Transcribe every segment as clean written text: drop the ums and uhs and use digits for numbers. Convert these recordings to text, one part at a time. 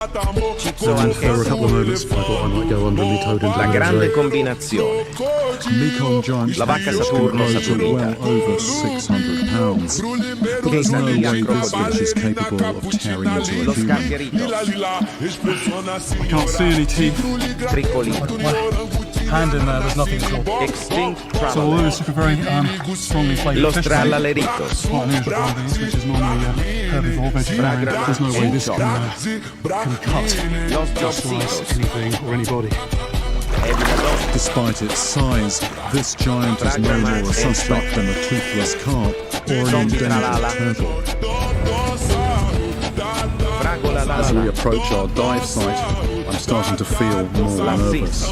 There were a couple of moments I thought I might go under and be towed into La the grande misery. combinazione. Mekong giant La vacca catfish Saturno can grow to saturnita. well over 600 pounds. But there's no way this fish is capable of tearing into Lo a human. scarcherito. I can't see any teeth. Triccolino. Hand in there, there's nothing at all. Extinct So although traveler. it's a very strongly flavoured Lo fish, strallaleritos. quite unusual one of these, which is normally herbivore, vegetarian. There's no way this can cut, Los slice jobsitos. anything or anybody. Evilador. Despite its size, this giant is no more a suspect than a toothless carp or an endangered turtle. Fragola As we lala. approach our dive site, I'm starting to feel more nervous.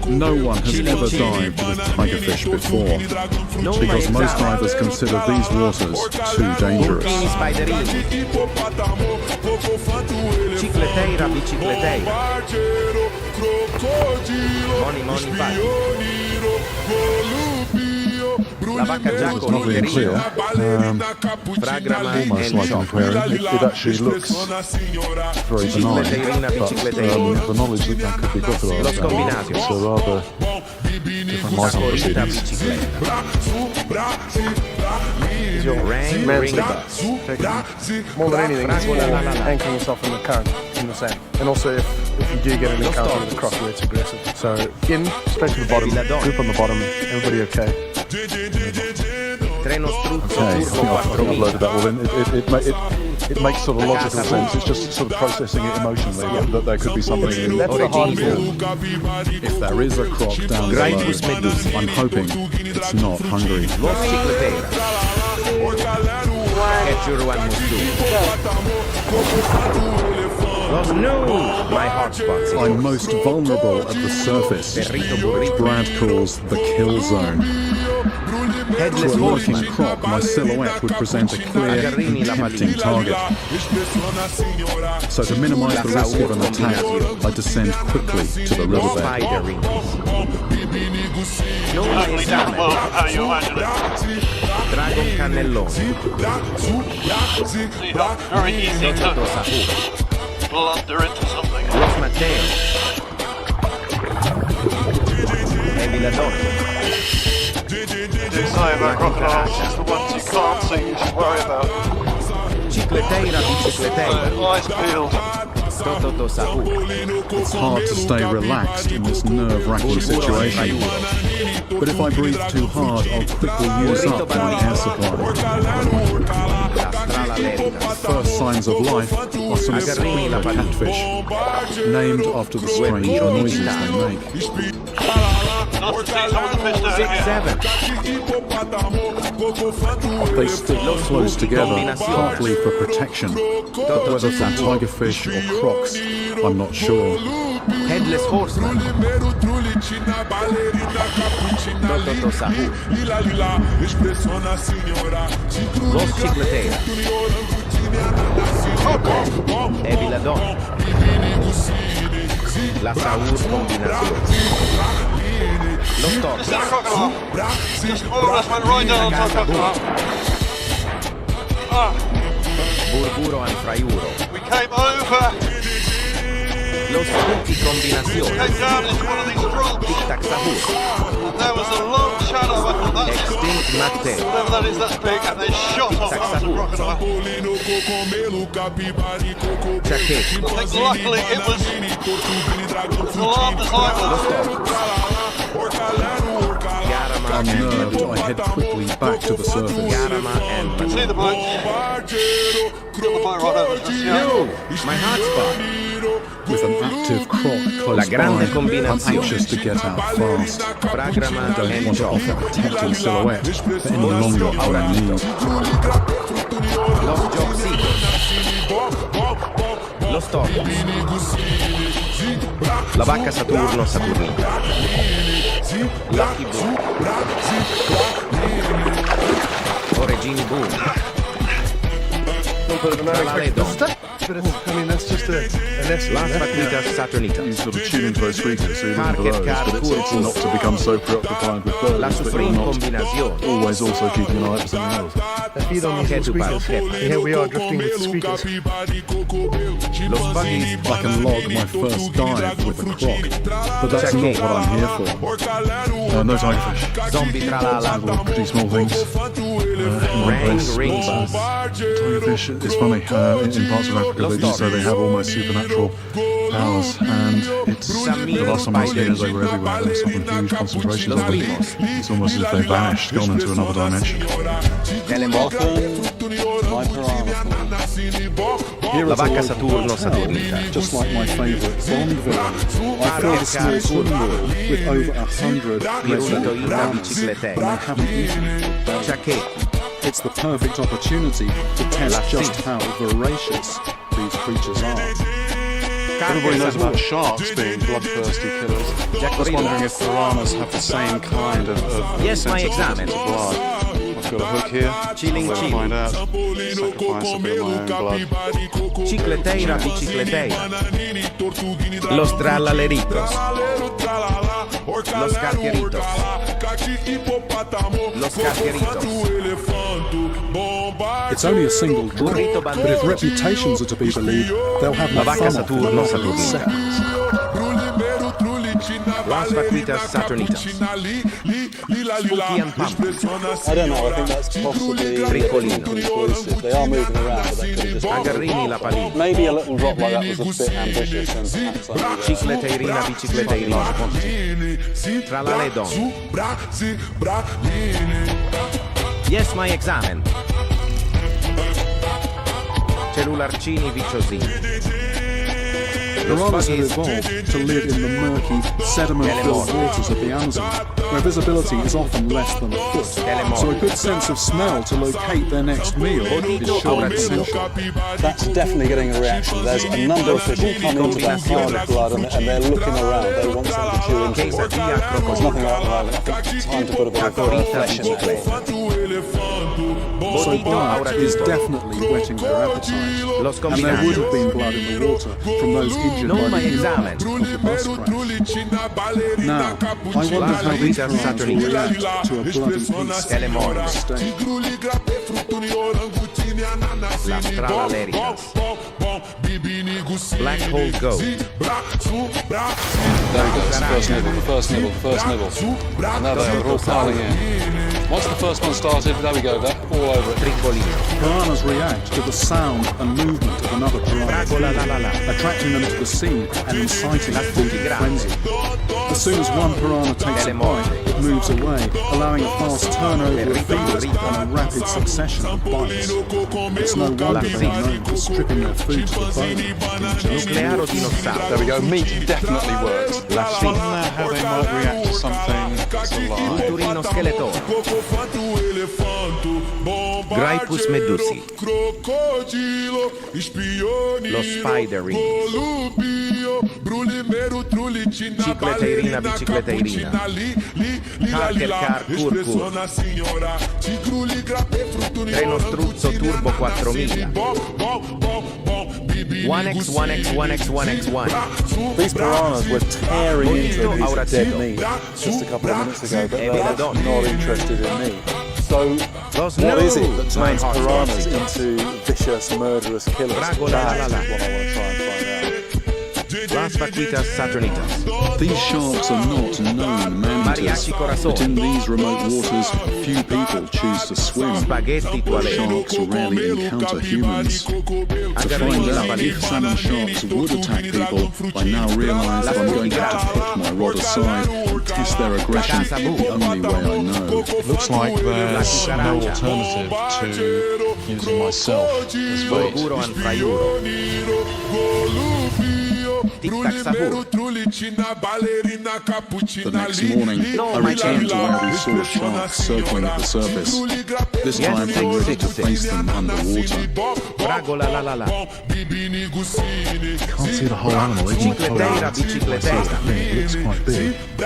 No one has ever dived with tigerfish before, because most divers consider these waters too dangerous. Puntini spiderini. Cicleteira bicicleteira. Moni moni fatti. La vacca giaco It's not really clear, Fragrama almost and like an choc. aquarium. It actually looks very benign, Cicleteirina but bicicleteira. the knowledge that that could be crocodile Los combinati. it's a rather different life on Saporita proceedings. bicicletta. Rain Man ring sticker. bus. More than anything, it's Fragola la la la. anchoring yourself in the current, in the sand. And also, if you do get an encounter with a croc where it's aggressive. So, in, straight to the bottom, group on the bottom, everybody okay? Treno struzzo Okay, I turbo think I've 4000. uploaded that all in. It makes sort of logical sense. It's just sort of processing it emotionally that there could be something in That's the hard Origini bit. If there is a croc down below, Graipus medusa. I'm hoping it's not hungry. Los cicleteira. Ketchuruan mustu. Los no! My hotspots. I'm most vulnerable at the surface, Perrito which burrito. Brad calls the kill zone. To Headless a lurking horseman. croc, my silhouette would present a clear and tempting target. So to minimize the risk of an attack, I descend quickly to the riverbed. Spider rings. No esame. How you imagine it. Dragon cannellone. Very easy to Tosahu. blunder into something. Los Matteo. Evilador. The say about crocodiles is the ones you can't see you should worry about. Cicleteira bicicleteira. Eyes peeled. Toto Tosahu. It's hard to stay relaxed in this nerve-wracking situation. But if I breathe too hard, I'll quickly use up my air supply. La strallaleritas. First signs of life are some spider catfish, named after the strange noises they make. Nice to see some of the fish down here. 7. They stick close together, partly for protection, but whether from tigerfish or crocs, I'm not sure. Headless horseman. Toto Tosahu. Los cicleteira. Evilador. La Saur combinación. Los Is tortos. that a crocodile? Just more or less went right down onto a crocodile. Ah, Burburo anfraiuro. we came over, Los spooky combinación. came down into one of these drops, Tic-tac Sahu. and there was a long shadow. I thought that's it. Extinct Matteo. Whatever that is, that's big, and they shot off at the crocodile. Chaqueco. I think luckily it was as alarmed as I Los was. tortos. Garama and Unnerved, I Medusa. head quickly back to the surface. Garama and See Medusa. the bloke? Got the boat right over us. Yeah. No! My hotspot. With an active croc La close by, grande I'm combinazione. anxious to get out fast. Fragrama I don't and want to choc. offer a tempting silhouette for any longer than I need. Los jobsitos. Los tortos. La vacca Saturno saturnita. Lucky Boom. Origini Boom. little bit of an unexpected visitor, but it's, I mean, that's just a lesson. Las vaquitas You saturnitas. sort of tune into those frequencies, so you're looking for those, Car, but it's not to become so preoccupied with La those that you're supreme not combinazione. always also keeping an eye out for something else. They feed on these little squeakers. And here we are drifting with squeakers. Los buggies. I can log my first dive with a croc, but that's not what I'm here for. No tigerfish. Zombie tralala. Several pretty small things. In one place. Ring. Tigerfish, it's funny, in parts of Africa they do say they have almost supernatural powers, and it's the last time I was here, they were everywhere. There's some huge concentrations of them. It's almost as if they vanished, gone into another dimension. My piranha. Here La at a vacca local Saturno hotel, Saturnita. just like my favourite Bond villain, I filled a small swimming pool with over 100 Pirulito resident in una piranhas, bicicletta. and they haven't eaten for days. Ciacchetti. It's the perfect opportunity to test just how voracious these creatures are. Everybody knows about sharks being bloodthirsty killers. I was wondering if piranhas have the same kind of Yes, my sensitivity examen. to blood. I've got a hook here. Chilling, I'll chilling. find out. Sacrifice a bit of my own blood. Cicleteira bicicleteira. Los tralaleritos. Los carqueritos. Los carqueritos. It's only a single drop, Burrito but if reputations are to be believed, they'll have La my vacca thumb off in a Saturno matter of Saturnita. seconds. Las vaquitas saturnitas. Spooky and pumpkin. I don't know, I think that's possibly Brincolino. inclusive. They are moving around, but they could have just... Agarrini la palina. Maybe a little drop like that was a bit ambitious and perhaps under Cicleteirina bicicleteirina. Tralaledon. Yes, my examen. Cellularcini viciosini. Piranhas have evolved to live in the murky, sediment-filled waters of the Amazon, where visibility is often less than a foot. So a good sense of smell to locate their next meal is surely essential. That's definitely getting a reaction. There's a number of fish who come into that pile of blood and they're looking around. They want something to chew into. Quesadilla There's nothing crocodilo. like that. I think it's time to put a bit of flesh in there. So blood is definitely whetting their appetite, Los and there would have combinados. been blood in the water from those injured No, by my the examen. impact of the bus crash. Now, I wonder Las how these vaquitas piranhas will react to a bloody piece Telemorph. of steak. Las tralaleritas. Black hole goat. There we go, it's the first nibble, the first nibble, the first nibble. And now they're all piling in. Once the first one started, there we go, they're all over it. Tricolino. Piranhas react to the sound and movement of another piranha, Bragola la la la. attracting them to the scene and inciting a food frenzy. As soon as one piranha takes a bite, it moves away, allowing a fast turnover of feeders and a rapid succession of bites. It's no wonder they are known for stripping their food to the bone. Nuclearo dinosauro. There we go, meat definitely works. La I scimmia. wonder how they might react to something that's alive. Turino scheletone. Graipus medusi. Lo spider ring. Cicleteirina bicicleteirina. Carker car curcur. Treno struzzo turbo 4000. 1x 1x 1x 1x 1. These piranhas were tearing into a piece of dead meat just a couple of minutes ago, but they're not interested in me. So, what is it that turns piranhas into vicious, murderous killers? That's what I want to try and find out. Las vaquitas saturnitas. These sharks are not known mantis, Mariachi corazon. but in these remote waters, few people choose to swim. Spaghetti toilet. Sharks rarely encounter humans. To Agarrini find la out palina. if salmon sharks would attack people, I now realise that I'm going to have to put my rod aside and test their aggression the only way I know. Looks like there's no alternative to using myself as bait. Goro and fraiuro. Tic-tac sabur. The next morning, I returned to where we saw sharks circling at the surface. This time, I'm ready to face them underwater. Bragola la la la. Can't see the whole animal, even the Cicleteira bicicleteira. It looks quite big. All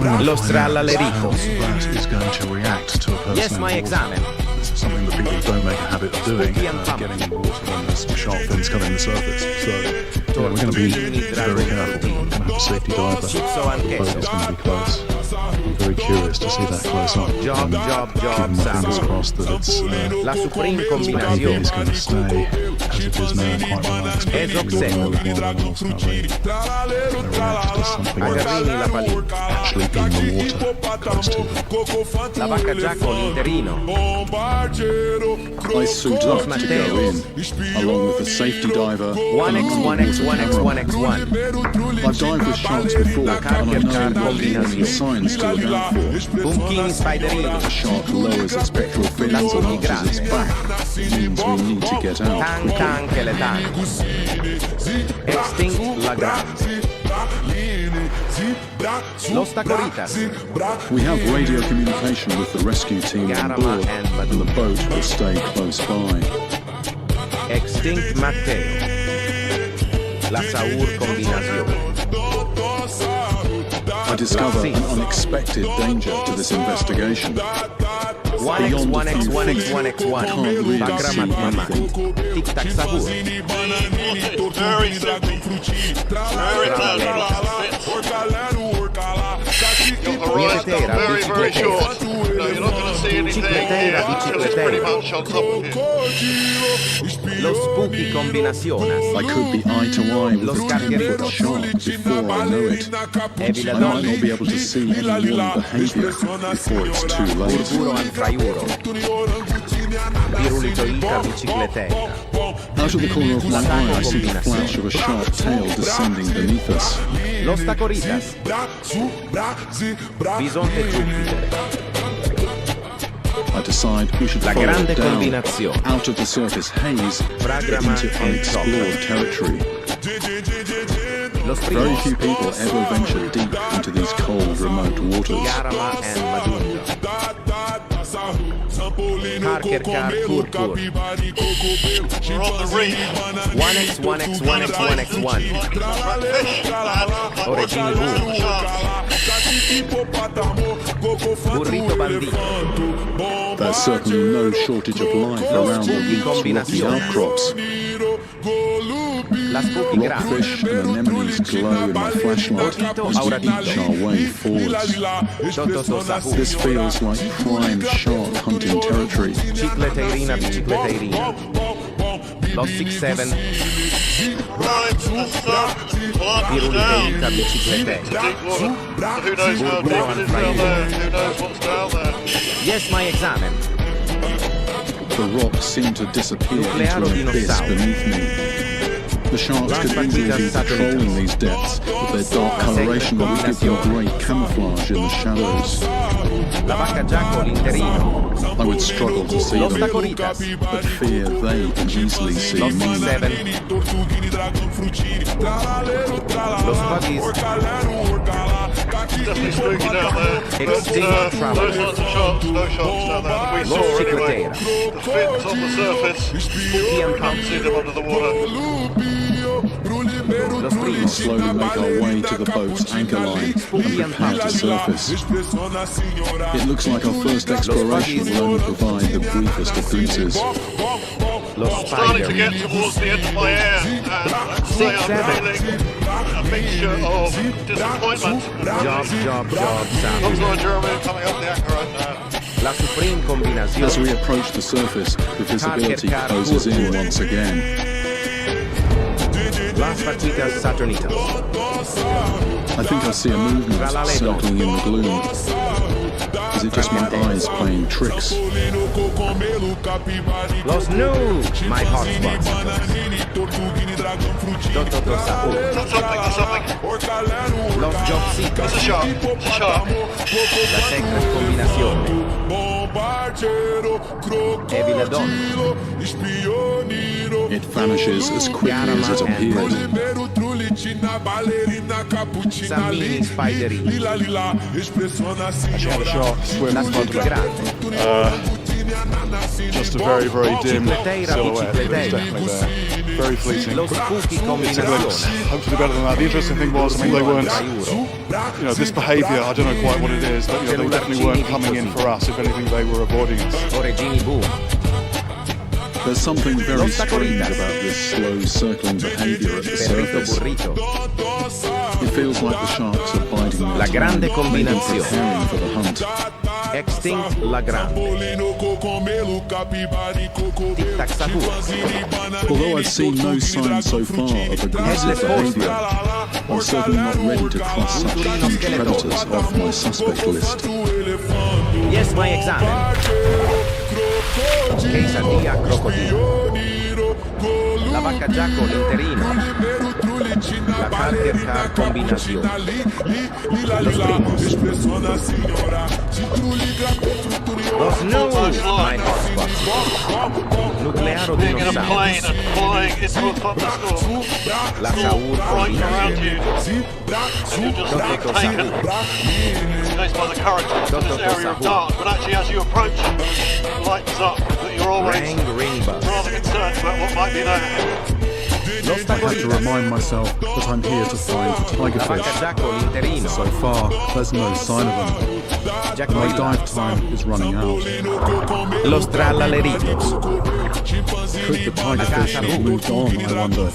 I know Los how tralaleritos. that is going to react to a person Yes, my in water. examen. The something that people don't make a habit of doing, getting in the water when there's shark fins cutting the surface. So we're going to be very careful. We're going to have a safety diver. The boat is going to be close. I'm very curious to see that close up. Keeping my fingers crossed that it's behavior is going to stay as it is now, quite relaxed. But we all know with wild animals how they react to something that's actually in the water close to them. La vacca giaca l'interino. I suit up to go in, along with the safety diver. 1x, 1x, 1x, 1x1. I've dived with sharks before, and I know what warning signs to look out for. Buchini spiderini. The shark lowers its pectoral fins and arches its back. It means we need to get out Tanca quickly. anche le tanche. Extinct la grande. Los Tacoritas. We have radio communication with the rescue team on board, and the boat will stay close by. Extinct Matteo. La Saur combinazione. I discover an unexpected danger to this investigation. 1x, 1x, 1x, 1x1. I can't really Bakra see Mama. anything. Tic Tac Sahur. Very simple. Very Bicicleta, very, very bicicleta. short. No, you're not going to see anything here until it's pretty much on top of you. Lo Spooky combinaciones. I could be eye to eye with a 10-foot shark before I know it. I might not be able to see any warning behavior before it's too late. Puro anfraiuro. Pirulitoica bicicletera. Out of the corner of my eye, I see the flash of a sharp tail descending beneath us. Los Tacoritas. Bisonte Jupiter. I decide we should La follow grande it down, combinazione. out of the surface haze, Fragrama into and unexplored territory. Los Very Primos. few people ever venture deep into these cold, remote waters. Yarama and Maduro. Harker Car Purpur. We're on the reef. 1x, 1x, 1x, 1x1. Oregini Burrito Bandito. There's certainly no shortage of life around the reef's rocky outcrops. La Spooky Grande. Rockfish and anemones glow in my flashlight as we inch our way forwards. Toto Sahur. This feels like prime shark hunting territory. Cicleterina bicicleterina. Los 6-7. Right, let's start. Plunge down. Pirulitoica bicicletera. Deep water. Who knows how deep it is down there? Who knows what's down there? Yes, my examen. The rocks seem to disappear into Nuclearo an abyss dinosaur. beneath me. The sharks could easily be patrolling these depths, but their dark coloration would give them great camouflage in the shadows. La vacca giaco l'interino. I would struggle to see Los them, Tacoritas. but fear they can easily see Los me. 6-7. Los Buggies. Definitely spooky down there. But, Extinct no traveler. signs of sharks, no sharks down there that we Los saw anyway. Cicletera. The fins on the surface. Spooky and Can't see them under the water. Los We Primos. slowly make our way to the boat's anchor line and prepare to surface. It looks like our first exploration will only provide the briefest of glimpses. Los Starting to Spider. get towards the end of my air, and I'd say I'm feeling a mixture of disappointment and Job, job, job, Long Sammy. For Germany coming up the anchor right now. La Supreme As combinazione. we approach the surface, the visibility closes in once again. Las Partitas Saturnitas. I think I see a movement circling in the gloom. Is it just my eyes playing tricks? Los New, my hotspots. Toto Sahur. That's something. Los Jobsitos. It's a shark. It's a shark. La Secret combinazione. Eviladon. It vanishes as quickly as it appeared. Sammy Spiderini. Actually had a shark swim La in front Spooky of me. Grande. Just a very, very dim Bicicletera, silhouette, but it's bicicletera. definitely there. Very fleeting. Lo Spooky It looks combinazione. hopefully better than that. The interesting thing was, I mean, they weren't you know, this behaviour, I don't know quite what it is, but you know, they definitely weren't coming in for us. If anything, they were avoiding us. There's something very strange about this slow circling behaviour at the surface. It feels like the sharks are biding their La grande time, maybe combinazione. preparing for the hunt. Extinct la grande. Tic-tac satura. Although I've seen no signs so far of aggressive behaviour, I'm certainly not ready to cross such huge predators off my suspect list. Yes, my examen. Quesadilla crocodilo. La vacca giacco l'interino. La Carter Car combinazione. Los primos. Los news, my hotspots. Nuclearo Being in a plane dinosaurus. and flying into a thunderstorm. La Saur Right around combinazione. you. And you're just being Dotto taken chased by the current into this area of dark. But actually, as you approach, it lightens up. But you're always Ring bus. rather concerned about what might be there. I have to remind myself that I'm here to find La vacca tigerfish. giacco l'interino. So far, there's no sign of them. My dive time is running out. Los tralaleritos. Could the tigerfish have moved on, I wonder?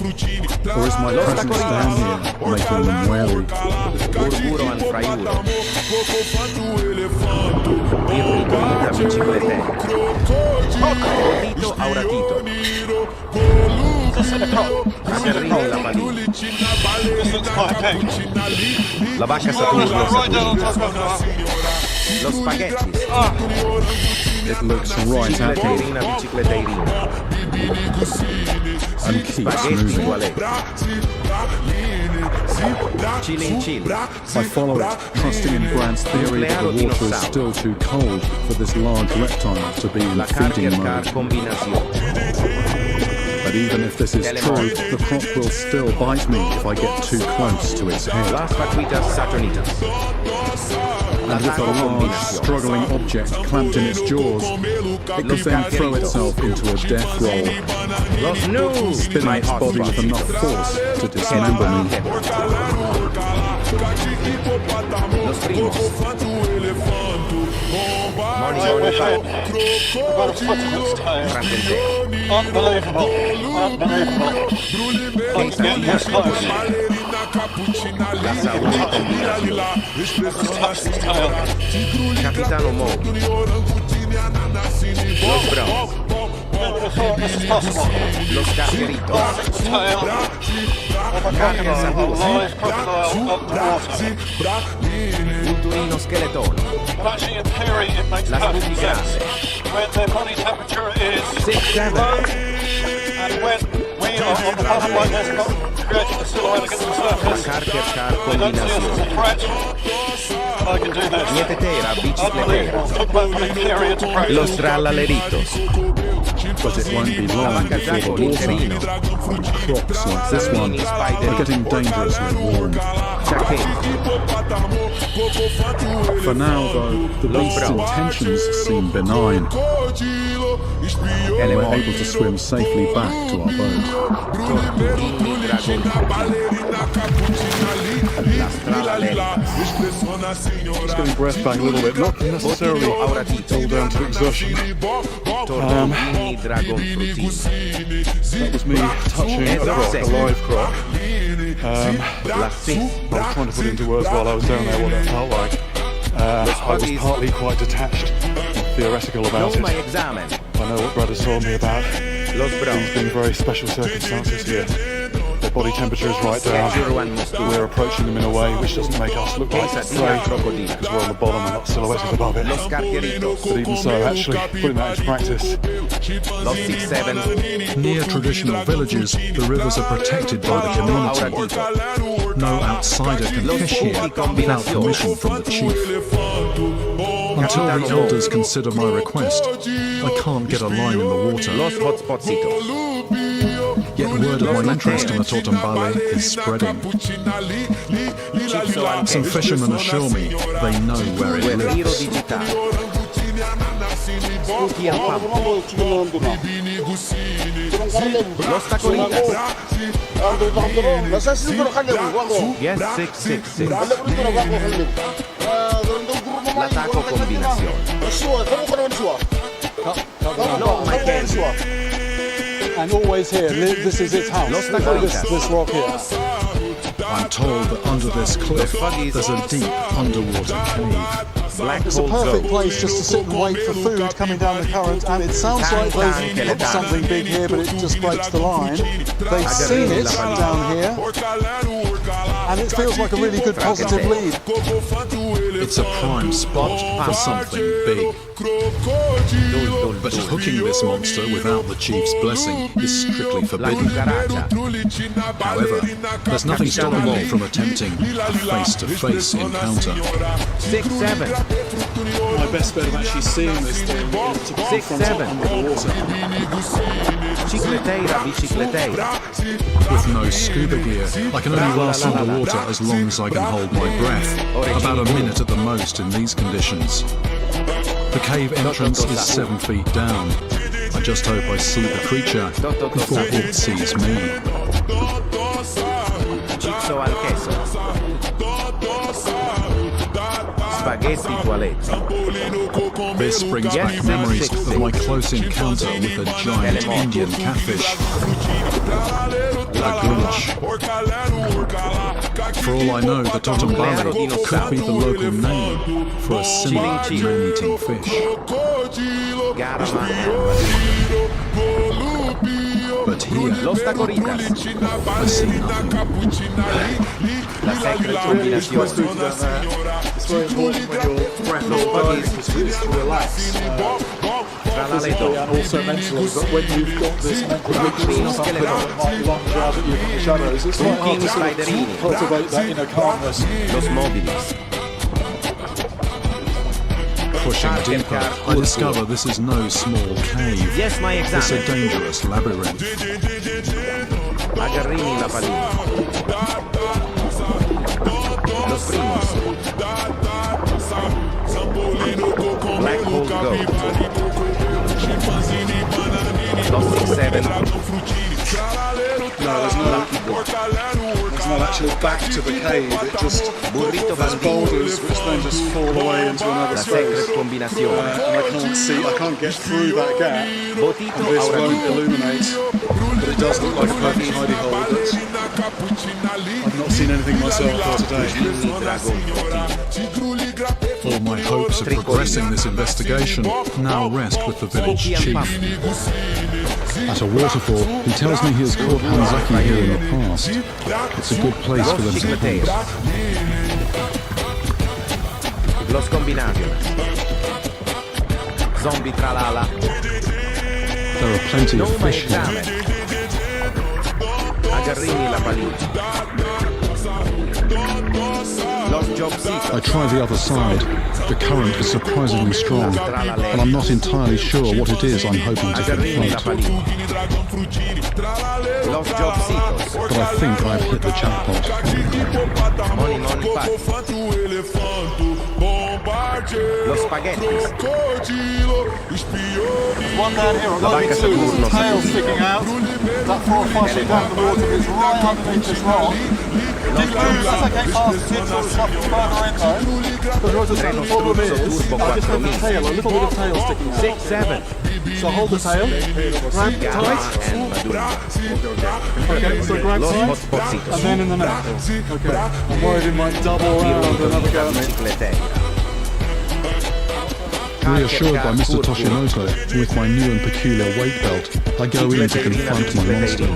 Or is my presence down here making them wary? Burburo and fraiuro. Irritorita bicicletero. Rodito auratito. Serrini la palina. This looks quite big. La vacca Saturno Right down on top Saturno. of us. Los spaghettis. It looks right at me Bicicleterina bicicleterina. and keeps Spaghetti moving. qual è? Chili in chili. I follow it, trusting in Brand's theory that the water is still too cold for this large reptile to be in La Carter feeding Car mode. combinazione. But even if this is true, the croc will still bite me if I get too close to its head. Las vaquitas saturnitas. La And with a taco large, combinazione. struggling object clamped in its jaws, it could then throw itself into a death roll, Los news, spinning my its body with hotspots. enough force to dismember me. Los primos. I Monitor wish I the had got a foot in its tail. Frantentero. Unbelievable. Unbelievable. Let's get this close. La Saur combinazione. Touch its tail. Capitano Mo. Los Browns. This is possible. Los Carteritos. Tail of a crocodile, a live crocodile underwater. Vulturino Scheletone. But actually, in theory, it makes Las perfect Buchi sense. Grasse. When their body temperature is 6-7. low, and when we are on the bottom like this, not creating a silhouette against the La surface, Carter Car they don't see us as a combinazione. threat. I can do this. Nietetera bicicletera. Unbelievable. Talk about putting theory into practice. Los tralaleritos. But it won't be long before the water Interino. and crocs like this one are getting dangerously warm. Chaquet. For now, though, the beast's intentions seem benign. We're able to swim safely back to our boat. Torturini dragon Las tralaleritas. Just getting breath back a little bit, not necessarily Botito auratito. all down to exertion. Torturini dragon frutini. That was me touching a croc, a live croc. La Six. I was trying to put into words while I was down there what that felt like. I was partly quite detached and theoretical about No, my it. examen. I know what Brad has told me about Los these Browns. being very special circumstances here. Their body temperature is right down. We're approaching them in a way which doesn't make us look like Quesadilla prey crocodilo. because we're on the bottom and not silhouetted above it. Los Carteritos. But even so, actually putting that into practice, Los 6-7. Near traditional villages, the rivers are protected by the community. Auratito. No outsider can fish here without permission from the chief. Until the elders consider my request, I can't get a line in the water. Los hotspotsitos. Yet word of my interest in the Totombale is spreading. Some fishermen assure me they know where it Guerrero lives. digitale. Sputi al pump. Los taconitas. Yes, 666. L'attacco combinazione. No, my candy. And always here, this is its house. This rock here. I'm told that under this cliff there's a deep underwater cave. Black It's a hole perfect go. place just to sit and wait for food coming down the current, and it sounds like they've put something big here, but it just breaks the line. They've seen it down here, and it feels like a really good positive lead. It's a prime spot for something big. But hooking this monster without the chief's blessing is strictly La forbidden. cucaracha. However, there's nothing stopping me from attempting a face-to-face encounter. 6-7. My best bet of actually seeing this thing is to be 6-7. under the water. Bicicleteira, bicicleteira. With no scuba gear, I can only last underwater as long as I can hold my breath. About a minute at the most in these conditions. The cave entrance is 7 feet down. I just hope I see the creature before it sees me. Chipso al queso. Spaghetti toilette. This brings back memories of my close encounter with a giant Indian catfish. La Grinch. For all I know, the Totombali could be the local name for a similar man-eating fish. Garama and But here, Los tacoritas. I see nothing. La secret combinazione. It's very important when your breath is to relax. Tra la Physically leto. and also mentally, but when you've got this mental weakness, something like lunge out at you from the shadows, it's quite hard to sort of cultivate that inner calmness. Los mobilis. Pushing deeper, I discover this is no small cave. Yes, my It's a exam. dangerous labyrinth. Agarrini la pallina. Los primos. Black hole go. Los 6-7. No, there's not actually back to the cave. It just Burrito has bambino. boulders which then just fall away into another La space. secret combinazione. And I can't get through that gap. Botito And this won't auratito. illuminate, but it does look like a perfect hidey hole that I've not seen anything myself for today. Mini dragon. All my hopes of progressing this investigation now rest with the village Sputi al chief. pump. At a waterfall, he tells me he has caught Hanzaki here in the past. It's a good place for them to Bicicleteira. camp. Los combinazione. Zombie tra l'ala. There are plenty No, of my fish here. exam. Agarrini la pallina. Los jobsitos. I try the other side. The current is surprisingly strong, and I'm not entirely sure what it is I'm hoping to Agarrini la confront. pallina. Los jobsitos. But I think I've hit the jackpot. Money, money, fat. Los spaghettis. One down here, La banca Saturno. tail sticking out. That 4 or 5 feet down the water is right underneath this rock. Didn't move as I came past it, sort of slightly further in though. The problem is, I just have the tail, a little bit of tail sticking out. 6-7. So hold the tail, grab tight. Gamma and Maduro. Okay, so grab Los tight, hotpotsitos. and then in the net. Okay, I'm worried it might double around another go at me. Bicicleteira. Reassured by Mr. Toshimoto with my new and peculiar weight belt, I go in to confront my monster.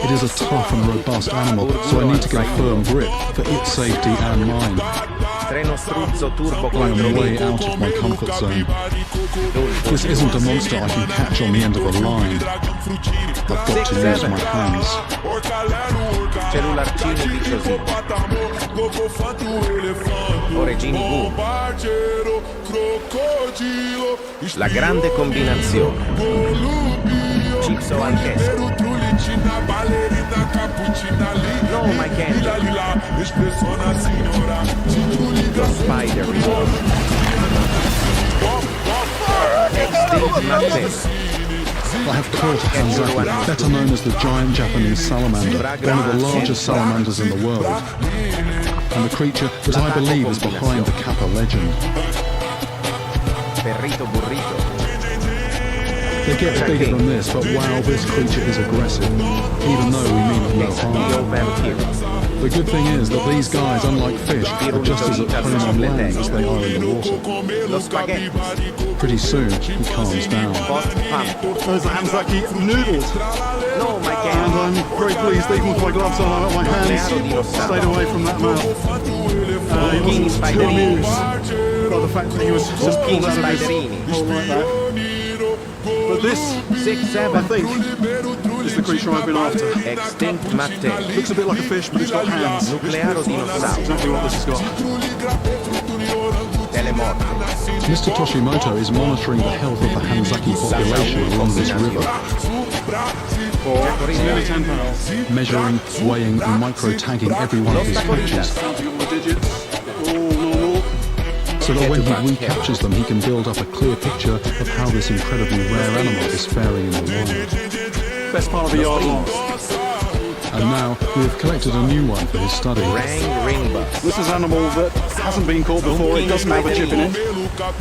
It is a tough and robust animal, so I need to get a firm grip for its safety and mine. Treno struzzo turbo I am way 4000. out of my comfort zone. This isn't a monster I can catch on the end of a line. I've got to use my hands. Cellularcini picciosini. Orecini boom. La grande combinazione. Chipso al queso. No, my candy. Lo spider. Matteo. I have caught Hanzaki, better known as the giant Japanese salamander, one of the largest salamanders in the world, and the creature that I believe is behind the Kappa legend. Perrito burrito. They get bigger than this, but wow, this creature is aggressive, even though we mean it no Dio harm. vampiro. The good thing is that these guys, unlike fish, are just as at home on land as they are in the water. Lo spaghetti. Pretty soon, he calms down. Hot pump. Those are Hanzaki noodles. No, my And cat. I'm very pleased, even with my gloves on, I've got my hands stayed away from that mouth. He wasn't too amused by the fact that he was just pulled out of his hole like that. But this, 6, I 7. think, is the creature I've been after. Extinct Matteo. Looks a bit like a fish, but it's got hands. Nuclearo That's dinosauro. exactly what this has got. Telemorto. Mr. Toshimoto is monitoring the health of the Hanzaki population along this river, Nearly 10 pounds. measuring, weighing and micro-tagging every one of his catches, Counting all the digits, all normal. so that when he recaptures them he can build up a clear picture of how this incredibly rare animal is faring in the wild. Best part of a yard long. And now we have collected a new one for his study. Ring bus. This is an animal that hasn't been caught before. It doesn't have a chip in it,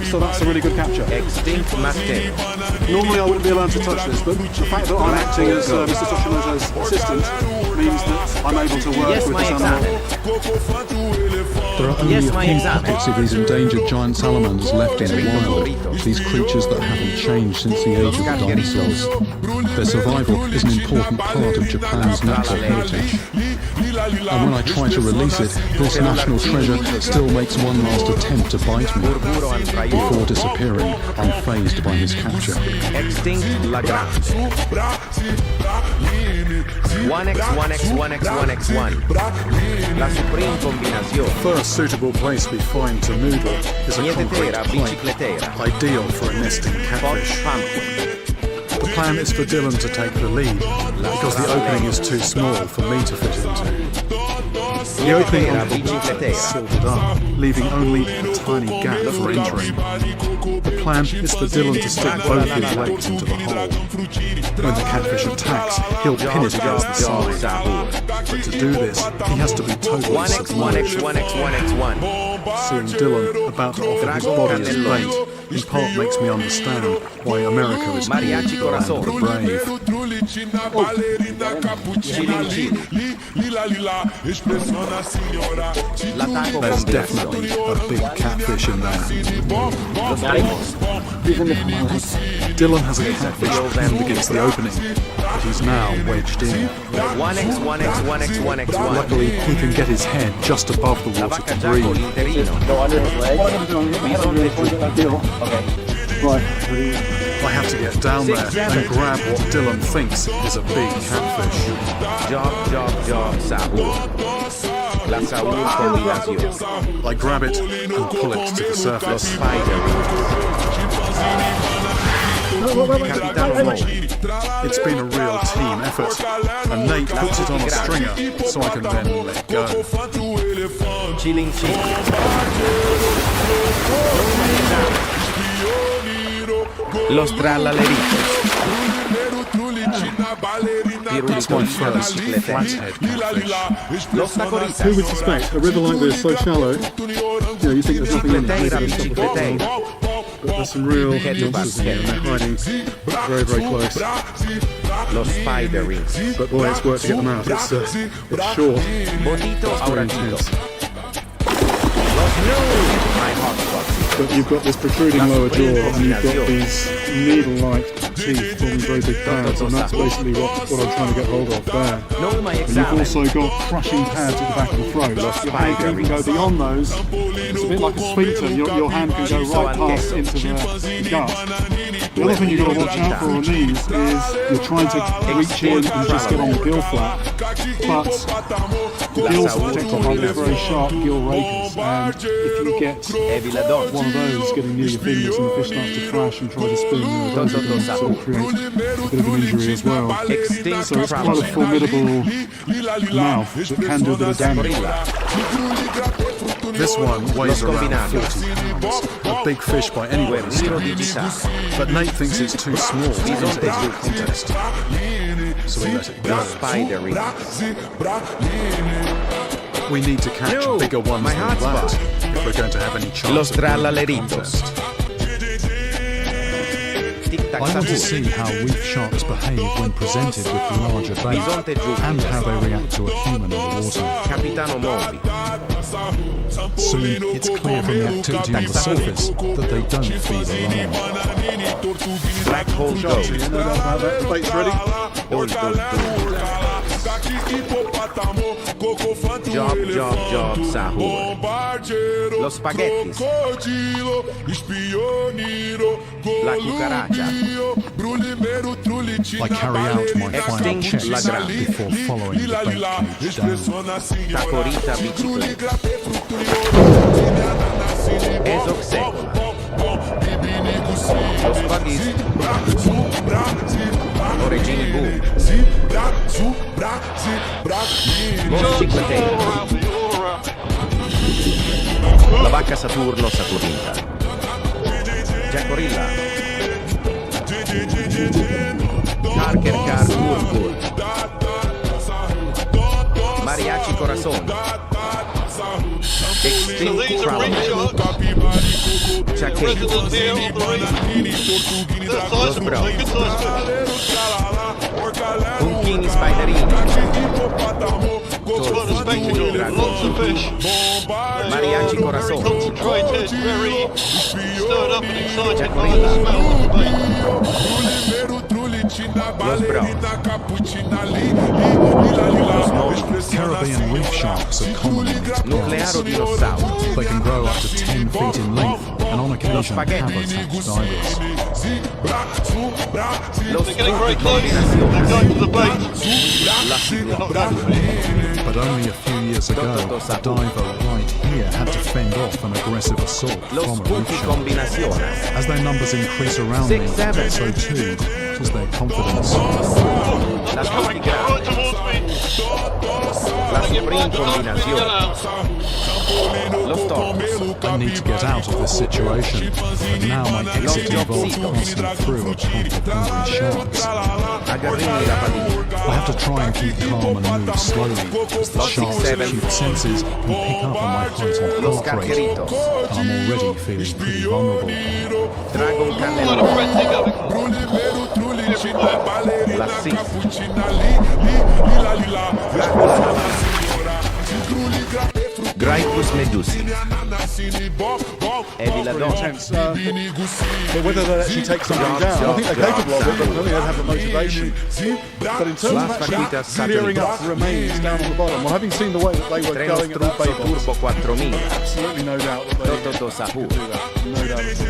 so that's a really good capture. Extinct Matteo. Normally I wouldn't be allowed to touch this, but the fact that I'm acting as Mr. Toshimoto's assistant means that I'm able to work Yes, with my this animal. examen. There are only Yes, a my few example. pockets of these endangered giant salamanders left in the wild, these creatures that haven't changed since the age of the dinosaurs. Their survival is an important part of Japan's natural heritage. And when I try to release it, this national treasure still makes one last attempt to bite me, Burburo anfraiolo. before disappearing, unfazed by his capture. Extinct La Grande. 1x, 1x, 1x, 1x1. La Supreme Combinazione. First suitable place we find to noodle is a concrete Mietetera, pipe, bicicletera. ideal for a nesting Hot catfish. pumpkin. The plan is for Dylan to take the lead, because the opening is too small for me to fit into. The opening on the wall is silted up, leaving only a tiny gap for entering. The plan is for Dylan to stick both his legs into the hole. When the catfish attacks, he'll pin it against the side. But to do this, he has to be totally 1x, 1x, submerged. 1x, 1x1. Seeing Dylan about to offer his body as bait, in part makes me understand why America is called the land of the brave. L'attacco There's combinazione. definitely a big catfish in there. Dylan has a catfish pinned against the opening, but he's now wedged in. 1x, 1x, 1x, 1x1. Luckily, he can get his head just above the La water to vacca breathe. l'interino. Right. I have to get down there and grab what Dylan thinks is a big catfish. Job, Sahur. La Sahur Combinazione. I grab it and pull it to the Lo surface. Spider. Capitano Mo. It's been a real team effort, and Nate puts it on a stringer so I can then let go. Chilling. Los Trallaleritos. That's my first flathead catfish. Los Tacorita. Who would suspect a river like this, so shallow, you think there's nothing in it? Bicicleteira, Maybe it's not bicicleteira. But there's some real Head to youngsters in here, and basket. they're hiding very, very close. Los Spider Rings. But boy, it's work to get them out. It's short. Botito Very Auratito. intense. Los News. My hotspot. But you've got this protruding lower jaw, and you've got these needle-like teeth forming very big pads, and that's basically what I'm trying to get hold of there. No, my And you've examen. also got crushing pads at the back of the throat. Your hand can even go beyond those. It's a bit like a sphincter. Your hand can go right past into the gut. The other thing you've got to watch out for on these is you're trying to reach in and just get on the gill flap, but the gills are protected by these very sharp gill rakers, and if you get Eviladon. one of those getting near your fingers and the fish starts to thrash and try to spin, those are going to sort of create a bit of an injury as well. Extinct So it's quite a formidable mouth that can do a bit of damage. Gorilla. This one weighs Los around combinados. 40 pounds. A big fish by anyone's Guerrero di standards. Chissà. But Nate thinks it's too small to enter Bisonte the giù. contest. So we let it Lo go. spider ring. We need to catch No, bigger ones my than hotspot. that if we're going to have any chance Los of winning the trallaleritos. contest. Tic-tac I want to Saturno. see how reef sharks behave when presented with larger bait Bisonte giù. and how they react to a human in the water. Capitano Moby. Soon, it's clear from the activity on the surface that they don't feed alone. Black hole gold. Bait's ready. Job, sahur. Los spaghettis. La cucaracha. I carry out my final Extinct checks Lagrande. before following the bait cage down. Tacorita bicicletta. Esoxecola. Lo spaghetti. Origini boom. Moscicletero. La vacca Saturno Saturnita. Giacorilla. Carker Car Gurgur. Mariachi Corazon. So Extinct these are reef Trout. sharks. Chaquet. Resident here on the reef. Good size of them, mate. Good size of them. Punchini Spiderini. Quite a spectacle. Lots of fish. Mariachi Very Corazon. concentrated, very stirred up and excited by the smell of the bait. Los Bros. Los Monsters. Caribbean reef sharks are common in these Nuclearo ponds. Dinosauro. They can grow up to 10 feet in length and on occasion have spaghetti. attacked divers. Los They're getting very Frutti close. They're Combinaciones. going for the bait. La They're not going for it. But only a few years ago, a diver right here had to fend off an aggressive assault Los from a reef Frutti shark. Combinaciones. As their numbers increase around me, 6, 7. so too does their confidence. Las Coming Frutti right towards me. La Bring it Supreme right enough to get Combinaciones. out. Los Torpes. I need to get out of this situation, but now my exit involves passing through a pack of hungry sharks. Agarrini la Padilla. I have to try and keep calm and move slowly, as the Los shark's 6-7. acute senses can pick up on my height and Los heart rate, Carqueritos. and I'm already feeling pretty vulnerable. Dragon Quite a Cannelloni. frenzy going. Everywhere. La Six. Graipus Medusi. Eviladon. Intense. But whether they actually take something down, I think they're capable of it, but I don't think they'd have the motivation. But in terms of Las actually Vaquitas clearing up Satellites. remains down on the bottom, well, having seen the way that they were Treno going at that Struzzo bait box, Turbo 4000. absolutely no doubt that they Toto Sahur. do that. No doubt at all.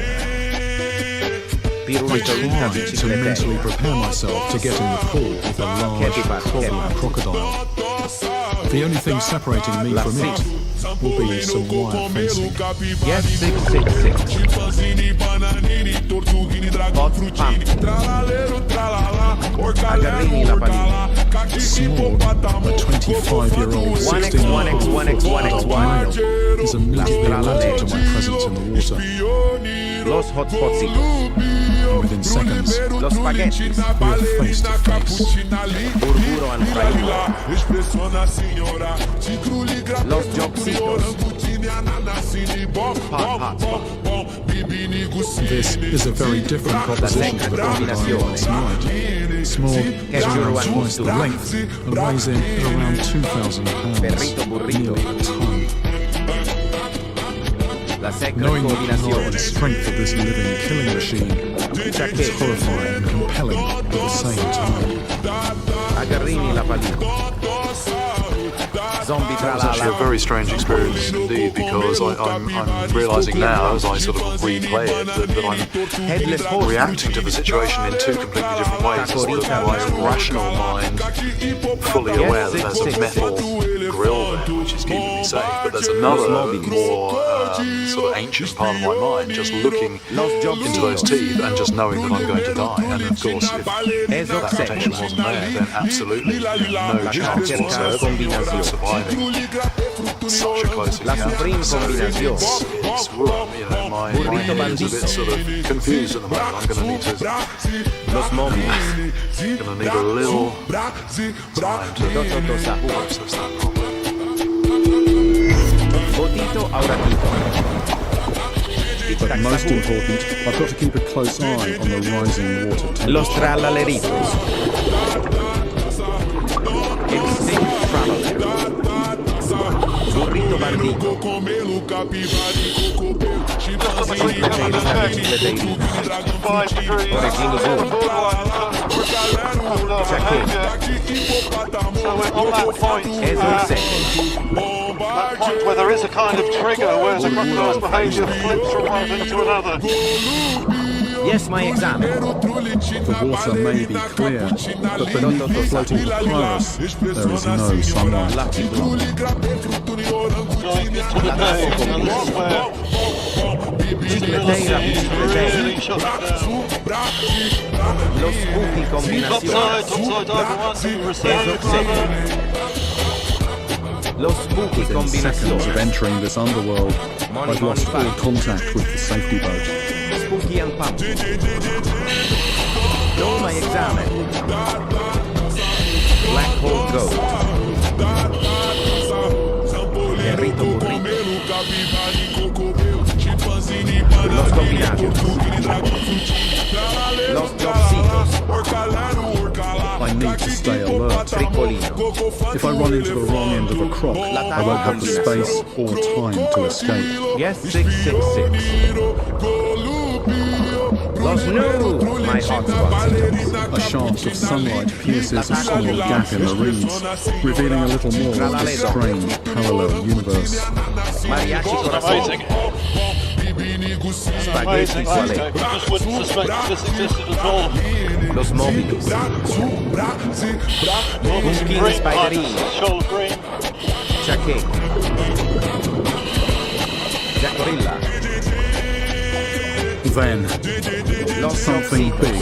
I Pirulito Vita try to Biciclette. mentally prepare myself to get in the pool with a large Kepipat, problem Kepipat. crocodile. The only thing separating me La from it Six. will be some wire fencing. Yes, 666. Hot Pump. Agarrini la Padilla. Small, a 25-year-old 1x, 1x, 1x, 1x, 1. is immediately alerted to my presence in the water. Los Hotspotsitos. And within seconds, Los Spaghettis. we are face to face. Burburo and Fraile. Los Jobsitos. Hot Hotspot. This is a very different proposition to the crocodile last night. Small is around twice the length and weighs in at around 2,000 pounds, Perrito Burrito. nearly a ton. La Secret Knowing the power and Combinazione. strength of this living killing machine is Chaquet. horrifying and compelling at the same time. Agarrini la Padilla. Zombie It's actually a Tralala. very strange experience indeed, because I'm realising now, as I sort of replay it, that I'm Headless Horse. reacting to the situation in two completely different ways. It's that my rational mind, fully aware that there's a metal grill there which is keeping me safe, but there's another more sort of ancient part of my mind just looking Los into those Jobsitos. teeth and just knowing that I'm going to die. And of course, if that protection wasn't there, then absolutely no chance whatsoever of surviving. such a close La supreme combinazione. It's, you know, my head is a bit sort of confused at the moment. I'm going to need to. Los móviles. Going to need a little time to process that properly. Botito auratito. But most important, I've got to keep a close eye on the rising water temperature. Los trallaleritos. Extinct traveler. Burrito bandito. So we're on that point. That point where there is a kind of trigger where the crocodile's behaviour flips from one thing to another. Yes, my exam. The water may be clear, but beneath the floating papyrus, there is no sunlight. Lucky block. Going into the day, and this is where really shut down. Los spooky combinaciones. Topside, over one, receive. Los spooky Within seconds of combinaciones. entering this underworld, I've lost all contact with the safety boat. Spooky and pumpkin. Do my examen. Black hole goat. Perrito burrito. Los combinados. Los jobcitos. I need to stay alert. Tricolino. If I run into the wrong end of a croc, I won't have the space or time to escape. Yes, 666. Los new. My hotspot. A shaft of sunlight pierces a small gap in the reeds, revealing a little more of the strange parallel universe. Mariachi corazón. Spaghetti toilet. You just wouldn't suspect this existed at all. Los móviles. Pumpkin Green spiderini. lights, shoal green. Chaque. Jackorilla. Then, Los something jobcitos. big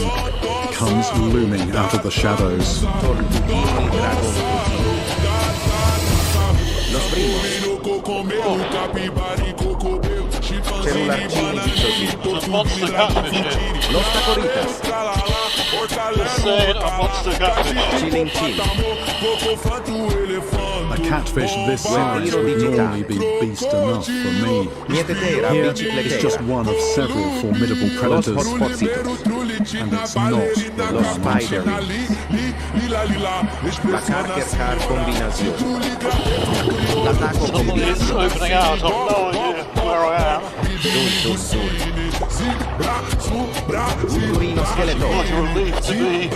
comes looming out of the shadows. Tortuguini dragon. Los primos. Celularcini bichosini. The monster catfish here. Los tacoritas. Insane and monster catfish. Chilling chill. A catfish this size would normally be beast enough for me. Nietetera Here, it's just bicicletera. one of several formidable Los predators, hotspocitos. and it's not the Los one. spiderings. La car combinación. La taco Suddenly it's combinación. opening out. I've no idea where I am. Turino skeleton. What a relief to be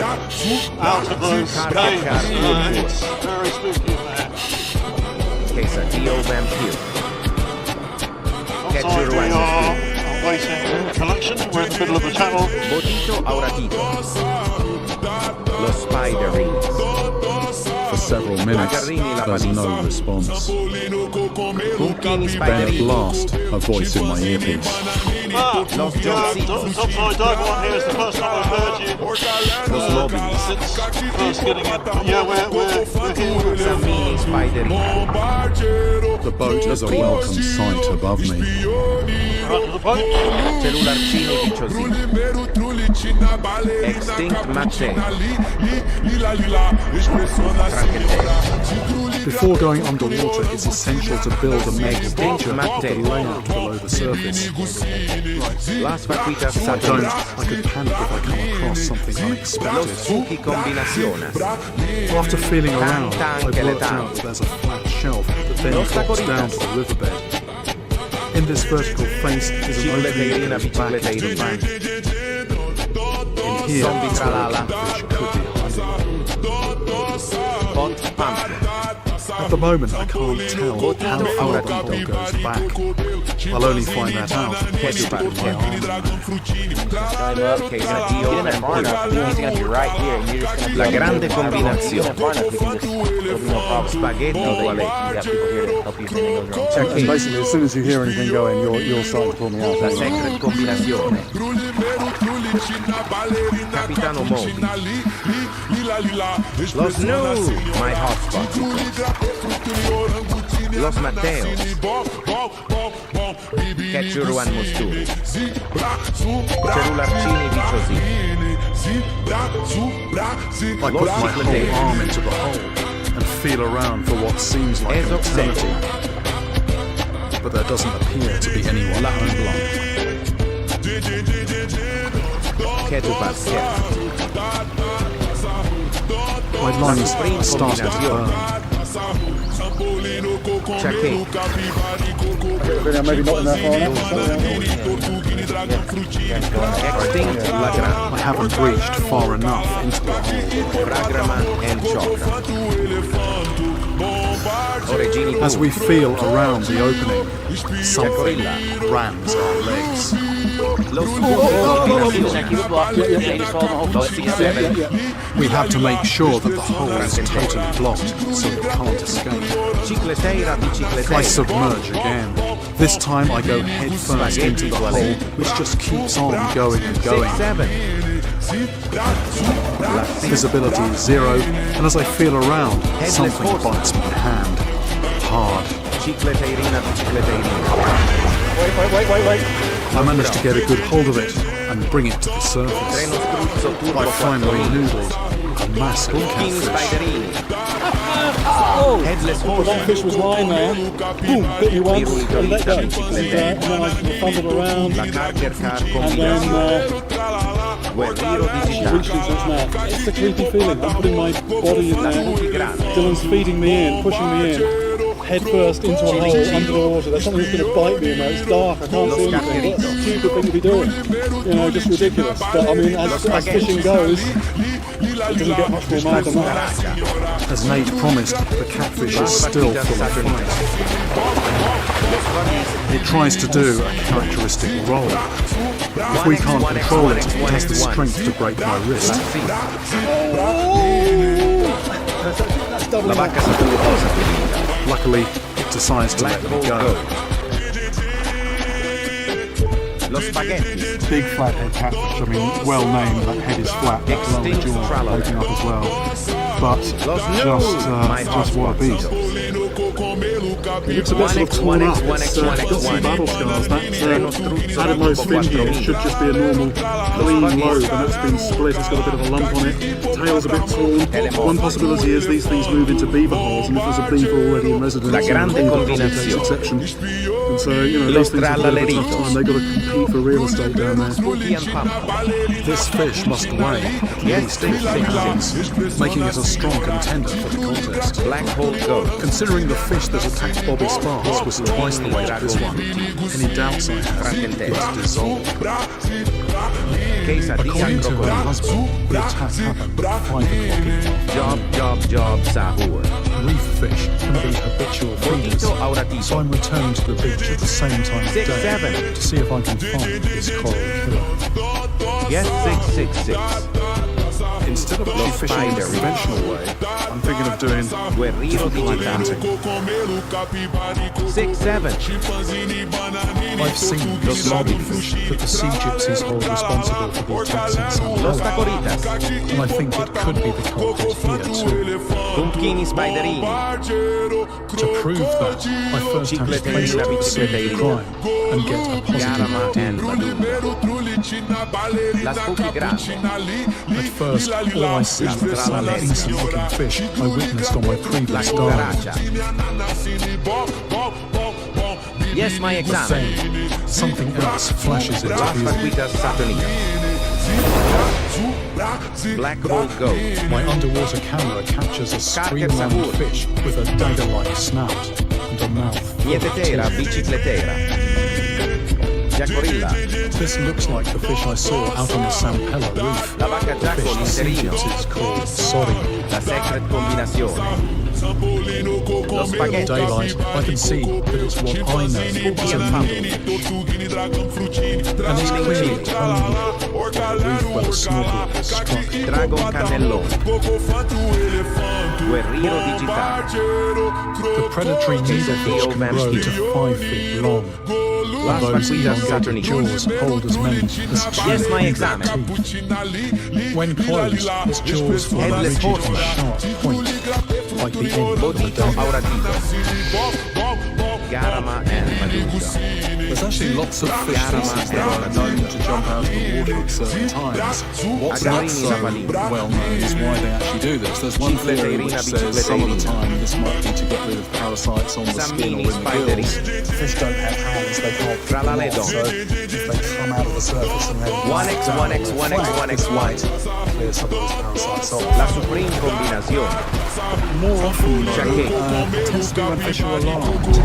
out of those caves. It's very spooky in there. Quesadillo vampire. Get Outside your we right. are awaiting collection. We're in the middle of the channel. Botito auratito. Los spider rings. For several minutes, there's no response. Pumpkin Then at spiderito. last, a voice in my earpiece. Los jobcitos. Topside Diver One here is the first time I've heard you. Los móviles. Since first getting in. But yeah, we're here. Sammy spiderito. The boat is a welcome sight above me. Under the boat. Celularcini bichosini. Extinct mate. Before going underwater, it's essential to build a mental picture of the layout below the surface. Las vaquitas If I don't, saturnas. I could panic if I come across something Los unexpected. spooky combinaciones. After feeling around, Tan, I've que le worked tan. out that there's a flat shelf that then Los drops tacoritas. down to the riverbed. In this vertical face is an opening that goes back into the bank. In here, Zombie is where tralala. a catfish could be hiding. Hot pumpkin. At the moment, I can't tell how far the bottle goes back. I'll only find that out once it's back in my arms. Quesadillo vampire. He's gonna be right here, and you're just gonna be La able to grande get him combinación. in front of you, can just, it'll be no problem. Spaghetti You toilet. got people here to help you if anything goes wrong. Chaque. Basically, as soon as you hear anything going, you're starting to pull me out. La secret combinazione. Capitano Moby. Los new. My hotspot. Los Mateos. Ketchuruan Mosturi. Celularcini Viciosini. I put my whole arm into the hole and feel around for what seems like an eternity. But there doesn't appear to be anyone home alone. My lungs are starting to burn. Maybe not enough on I haven't reached far enough into the hole. As we feel around the opening, something rams our legs. We have to make sure that the hole is totally blocked so it can't escape. I submerge again. This time I go head first into the hole, which just keeps on going and going. Visibility is 0, and as I feel around, something bites my hand. Hard. Wait. I managed to get a good hold of it and bring it to the surface. I finally noodled a massive catfish. Well, that fish was lying there. Boom, hit me once and let go. And then I fumbled around and then reached into its mouth. It's a creepy feeling. I'm putting my body in there. Dylan's feeding me in, pushing me in. Head first into a hole under the water. There's something that's going to bite me in there. It's dark. I can't see anything. What a stupid thing to be doing. You know, just ridiculous. But I mean, as fishing goes, it doesn't get much more mad than that. As Nate promised, the catfish is still full of fight. It tries to do a characteristic roll. If we can't control it, it has the strength to break my wrist. Luckily, it decides to let me go. Big flathead catfish, I mean, well named, that head is flat, that lower jaw opening up as well. But just what a beast. It looks a bit sort of torn up, it's got some battle scars. That outermost fin here should just be a normal clean lobe, and that's been split, it's got a bit of a lump on it. Tail's a bit torn. One possibility is these things move into beaver holes, and if there's a beaver already in residence, the beaver takes exception. And so, you know, these things have got a tough time, they've got to compete for real estate down there. This fish must weigh at least 50 pounds, making it a strong contender for the contest. Considering the fish that attacked Bobby Sparks was twice the weight of this one, any doubts I have, it's dissolved. According to her husband, the attack happened at 5 o'clock in the afternoon. Job, sahur. Reef fish can be habitual feeders, so I'm returning to the beach at the same time of day to see if I can find this coral killer. Yes, 666. Instead of actually fishing in the conventional way, I'm thinking of doing different hunting. 6-7. I've seen the lobby fish that the sea gypsies hold responsible for the attacks in Los San Paulo, Tacoritas. and I think it could be the culprit here too. Pumpkini Spiderini. To prove that, I first have to face it, see the crime, and get a positive idea. La Spooky Grande. At first, all I see is the same decent-looking fish I witnessed on my previous dive. Yes, my examen. Then, something else flashes into Las view. Vaquitas Saturninas. Black Hole Goat. My underwater camera captures a streamlined fish with a dagger-like snout and a mouth full of Mietetera teeth. Bicicletera. Giacorilla. This looks like the fish I saw out on the San Pella reef. La Vacca The fish Giaco the sea Interino. gypsies call sorry. La Secret Combinazione. Lo Spaghetti. Daylight, I can see that it's what I know as a needlefish. And it's clearly tiny, the reef where the snorkel was struck. Dragon Cannellone. Guerriero Digitale. The predatory needlefish can grow to 5 feet long. And those elongated jaws hold as many as Yes, my 200 examen. teeth. When closed, its jaws form a rigid and sharp point. like the end of a Bodito dam. auratito. Garama and Medusa. There's actually lots of fish species that are known to jump out of the water at certain times. What's not so well known is why they actually do this. There's one theory which says some of the time this might be to get rid of parasites on the skin or in the gills. Fish don't have hands, they can't pick them off, so if they come out of the surface and then 1x, 1x, 1x, 1x, 1. clear some of those parasites off. La supreme combinazione. More often, Shake. it tends to be when fish are alarmed.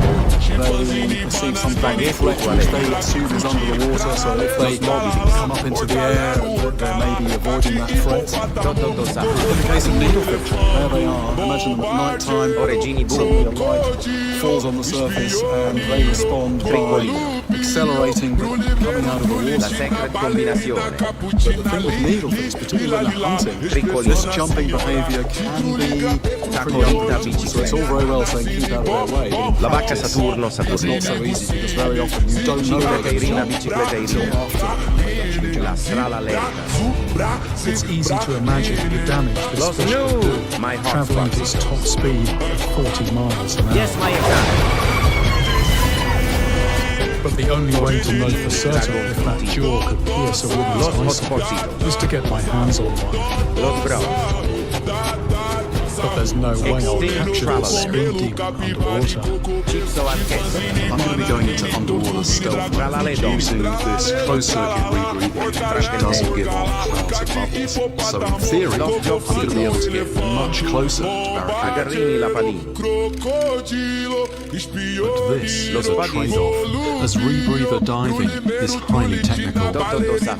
They perceive some kind of threat which they assume is under the water, so if they come up into the air, they may be avoiding that threat. In the case of needlefish, there they are. Imagine them at night time, Oregini suddenly a boom. light falls on the surface and they respond by accelerating, coming out of the La water. secret combinazione. But the thing with needlefish, particularly when they're hunting, this jumping behaviour can be pretty unpredictable. So it's all very well saying keep out of their way. but in La vacca practice, Saturno, it's not so Saturnina. easy because very often you don't know they're going to jump Bicicletta until Irina. after they actually jump. La strala lenta. It's easy to imagine the damage this Los fish new. could do, My heart travelling at spots. its top speed of 40 miles an hour. Yes, my exam. But the only way to know for certain if that jaw could pierce a Los woman's eyesight hotporcitos. is to get my hands on one. Los bravos. But there's no way I'll Extinct capture traveler. the speed deep underwater. Chipso anch'essa. I'm going to be going into underwater stealth mode using this closed circuit rebreathing which doesn't give off clouds of bubbles. So in theory, I'm going to be able to get much closer to barracuda. Agarrini la palina. But this is a trade-off, as rebreather diving is highly technical.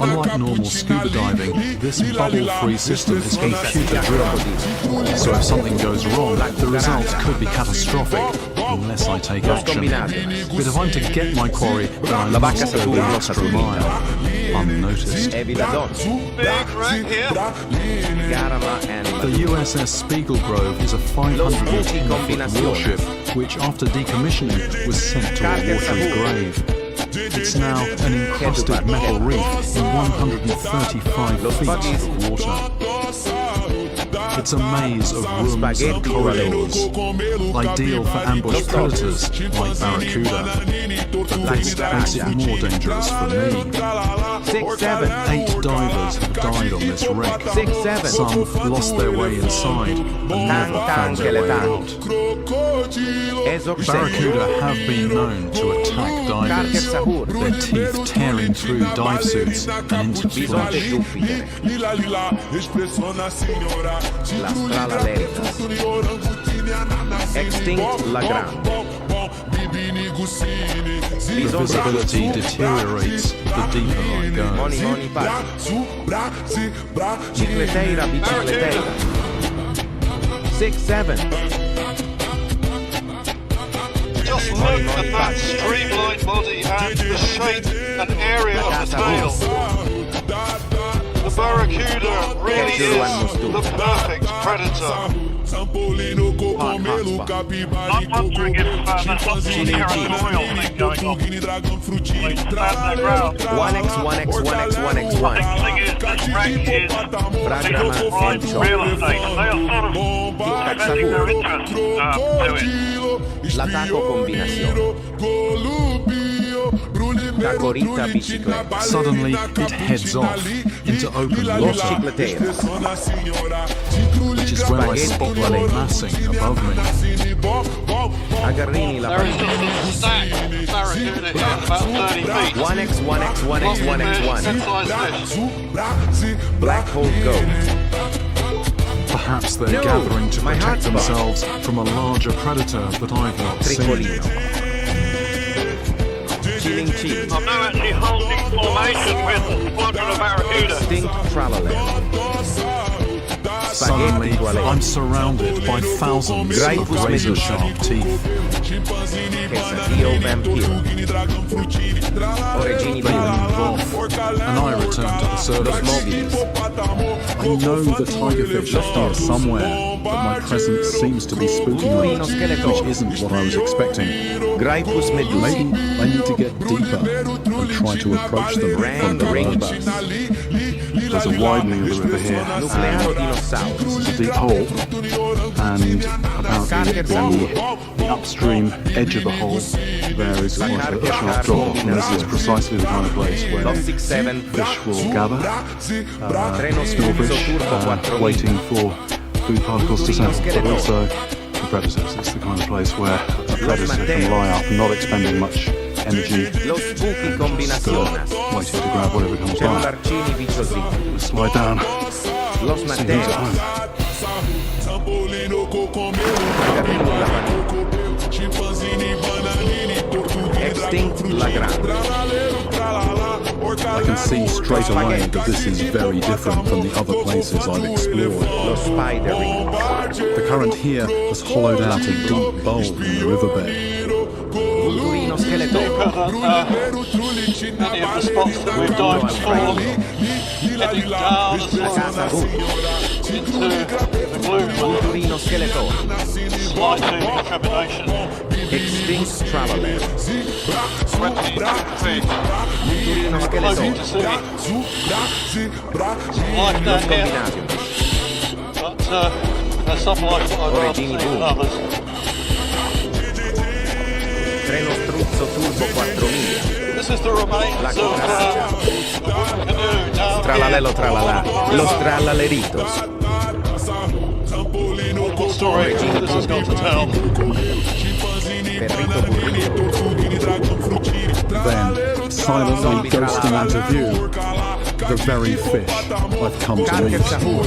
Unlike normal scuba diving, this bubble-free system is computer-driven. So if something goes wrong, the results could be catastrophic unless I take action. But if I'm to get my quarry, then I must go the extra mile, unnoticed. Evita Don. Big right here. Garama and The USS Spiegel Grove is a 510-foot warship, which after decommissioning was sent to a watery grave. It's now an encrusted metal reef in 135 feet of water. It's a maze of rooms and corridors, ideal for ambush predators like barracuda. But this makes it more dangerous for me. 6, 7. 8 divers have died on this wreck. 6, 7. Some lost their way inside and never found their way out. Esoc 7. Barracuda have been known to attack divers, their teeth tearing through dive suits and into Bisonte flesh. Jupiter. La strala lenta. Extinct la grande. The Bisonte visibility deteriorates the deeper I go. Moni moni pazzi. Cicleteira bicicleteira. 6, 7. Just look at that streamlined body and the shape and area of the tail. The barracuda really is the perfect predator. Hot spot. I'm wondering if there's some sort of territorial thing going on. Like, stand their ground. 1x, 1x, 1x, 1x, 1. The thing is, this wreck is Bragama prime and Chop. real estate. They are sort of presenting their interest to it. L'attacco combinazione. Tacorita bicicletta. Suddenly, it heads off into open Los water, cicleteiras. which is where I spot them massing above me. Agarrini la There is palina. just a stack of barracuda here, about 30 feet. 1x, 1x, 1x, 1x, 1. Good-sized fish. Black hole go. Perhaps they're No, gathering to my protect hotspot. themselves from a larger predator that I've not seen. Tricolino. Killing cheese. I'm now actually holding formation with a squadron of barracuda. Extinct tralala. Suddenly, Spaghetti toilet. I'm surrounded by thousands of Gripus razor-sharp teeth. Quesadillo vampiro. Oregini They blu. move off, and I return to the Los surface. mobiles. I know the tigerfish are here somewhere, but my presence seems to be spooking them, Urino skeleton. which isn't what I was expecting. Gripus medusa. Maybe I need to get deeper and try to approach them from Ring. below. There's a widening of the river here. Nuclearo dinosaurus. It's a deep hole, and about the upstream edge of the hole there is quite a sharp drop off, and this is precisely the kind of place where fish will gather, small fish, waiting for food particles to settle, but also the predators. It's the kind of place where a predator can lie up, not expending much energy, just waiting to grab whatever comes by. Slide down. See who's at home. I can see straight away that this is very different from the other places I've explored. The current here has hollowed out a deep bowl in the riverbed. Deeper than any of the spots that we've dived before, heading down a slope into the gloom and slight feeling of trepidation. Extinct traveler. 20 feet. Hoping to see some life down here, but there's some life that I'd rather see than others. This is the remains of a canoe down Tralalelo tralala. Los tralaleritos. What story this has got to tell? Perrito burrito. Then, silently ghosting out of view, the very fish I've come to Carger eat. Sahur.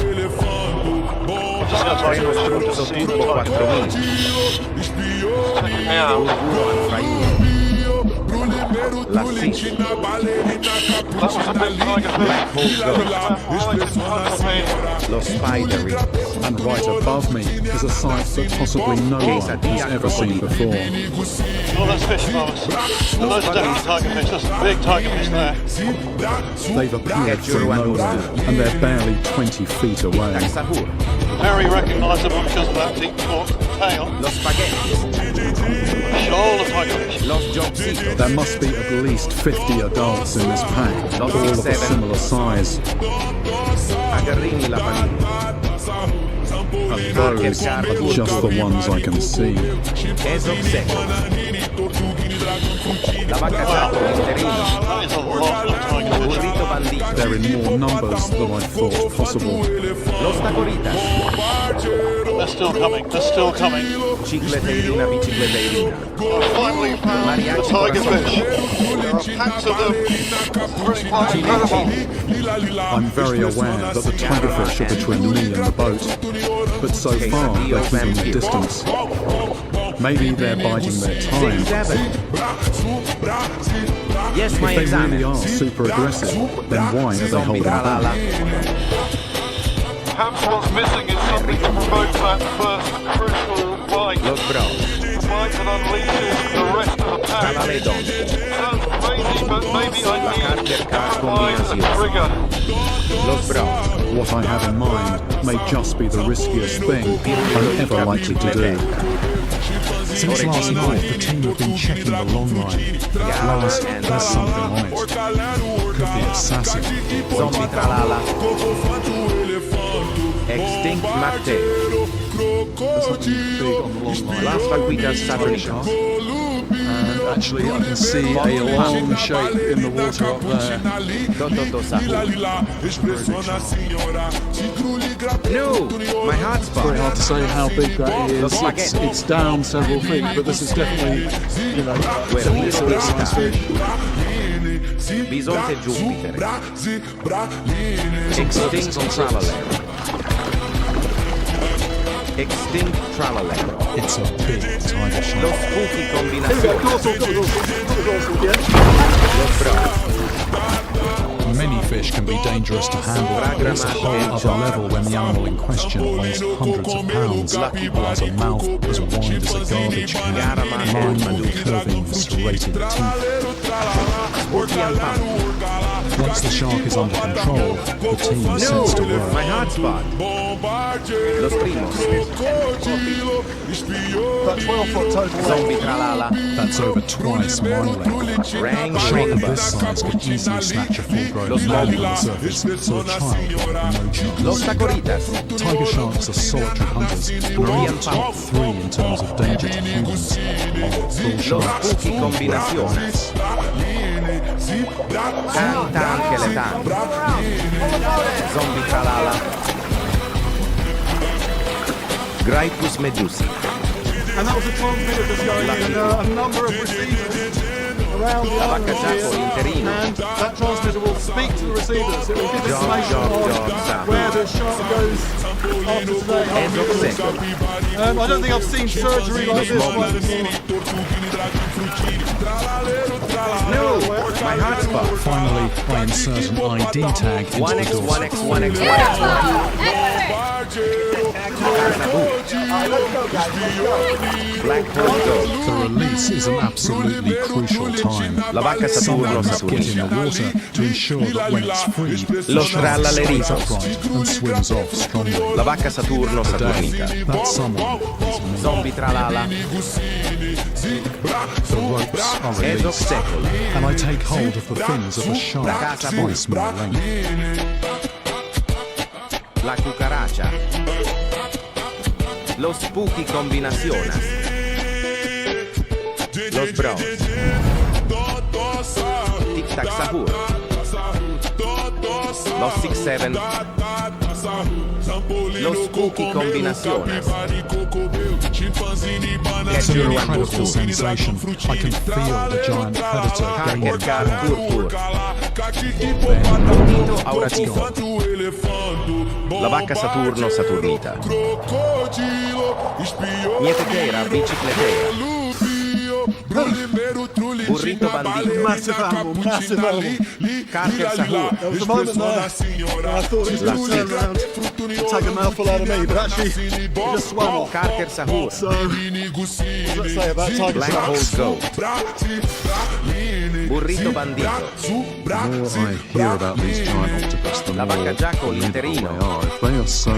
Treno struzzo turbo 4000. La fish. That was a big tiger Black fish. hole goat. Los spidery. And right above me is a sight that possibly no one has ever seen before. All those fish above us. And those are definitely tiger fish. There's some big tiger fish there. They've appeared from nowhere, and they're barely 20 feet away. Sahur. Very recognisable because of that deep forked tail. Los spaghetti. A shoal of tiger fish. Los jobcitos. There must be at least 50 adults in this pack, all of a similar size. Agarrini la panina. And those are just the ones I can see. Queso seco. La vacca giato, misterino. That is a lot of tiger fish. Burrito bandito. They're in more numbers than I thought possible. Los tacoritas. They're still coming. They're still coming. Chicleteirina, bicicleteirina. I've finally found the tiger fish. There are packs of them. Really quite incredible. I'm very aware that the tigerfish are between me and the boat, but so far they're keeping their distance. Maybe they're biding their time. Yes, my If they exam. really are super aggressive, then why are they holding back? Perhaps what's missing is something to promote that first crucial bite. Los bros. Bite that unleashes the rest of the pack. Cavaledon. Sounds crazy, but maybe I need to provide a trigger. Los bros. What I have in mind may just be the riskiest thing I'm ever likely to do. Since last night, the team have been checking the long line. Lars, there's something on it. Could be a assassin. Zombie tralala. Extinct Mate. There's something big on the long line. Las vaquitas saturnitas. And actually, I can see a long shape in the water up there. Dododo Sahur. No, my hot Very spot. hard to say how big that is. It's down several feet, but this is definitely, it's a nice fish. Bisonte Jupiter. Extinct Traveler. Extinct Traveler. It's a big tiger Los shark. spooky combinaciones. Los bros. Many fish can be dangerous to handle, but it's a whole other level when the animal in question weighs hundreds of pounds, has a mouth as wide as a garbage can, lined with curving, serrated teeth. Once the shark is under control, the team sets to My work. hot spot. Los primos. About 12 foot total Zombie length. tralala. That's over twice my length. Rang A shark of rainbow. this size could easily snatch a full-grown Los man from the móviles. surface, so a child would have no chance. Los tacoritas. Tiger sharks are solitary hunters and are Real in the top 3 in terms of danger to humans. Bull Los sharks, spooky combinaciones. Canta anche le tante. Zombie tralala. Graipus medusi. And that was a transmitter that's going in a number of receivers around the island Abaccasaco here. interino. And that transmitter will speak to the receivers. It will give Job, information job, on job, where the shark goes after today. End of second. I don't think I've seen surgery like this one before. No, my hotspot. Finally, I insert an ID tag into 1x, the door. 1x, 1x, 1x. Black hole go. The release is an absolutely crucial time. La vacca Saturno Someone must get in Saturnita. the water to ensure that when it's freed, the Los shark trallaleritos. stays upright and swims off strongly. La vacca Saturno Saturnita. That someone is me. Zombie tralala. The ropes are End of released, second. and I take hold of the fins of a shark twice my length. La cucaracha. Los spooky combinaciones. Los bros. Tic tac sahur. Los 6-7. Los spooky combinaciones. It's an Get your incredible one sensation. I can feel the giant predator gaining Hacker car ground. pur. Bonito auratito. La vacca Saturno Saturnita. Nietechera bicicletera. Burrito bandito. Massive animal. Carter sahur. There was a moment there I thought he was going to turn around and take a mouthful out of me, but actually he just swam off. Carter sahur. So, let's say about tiger Black hole sharks. go. Burrito bandito. The more I hear about these giant octopus, the La more vacca Giaco formidable l'interino. they are. If they are so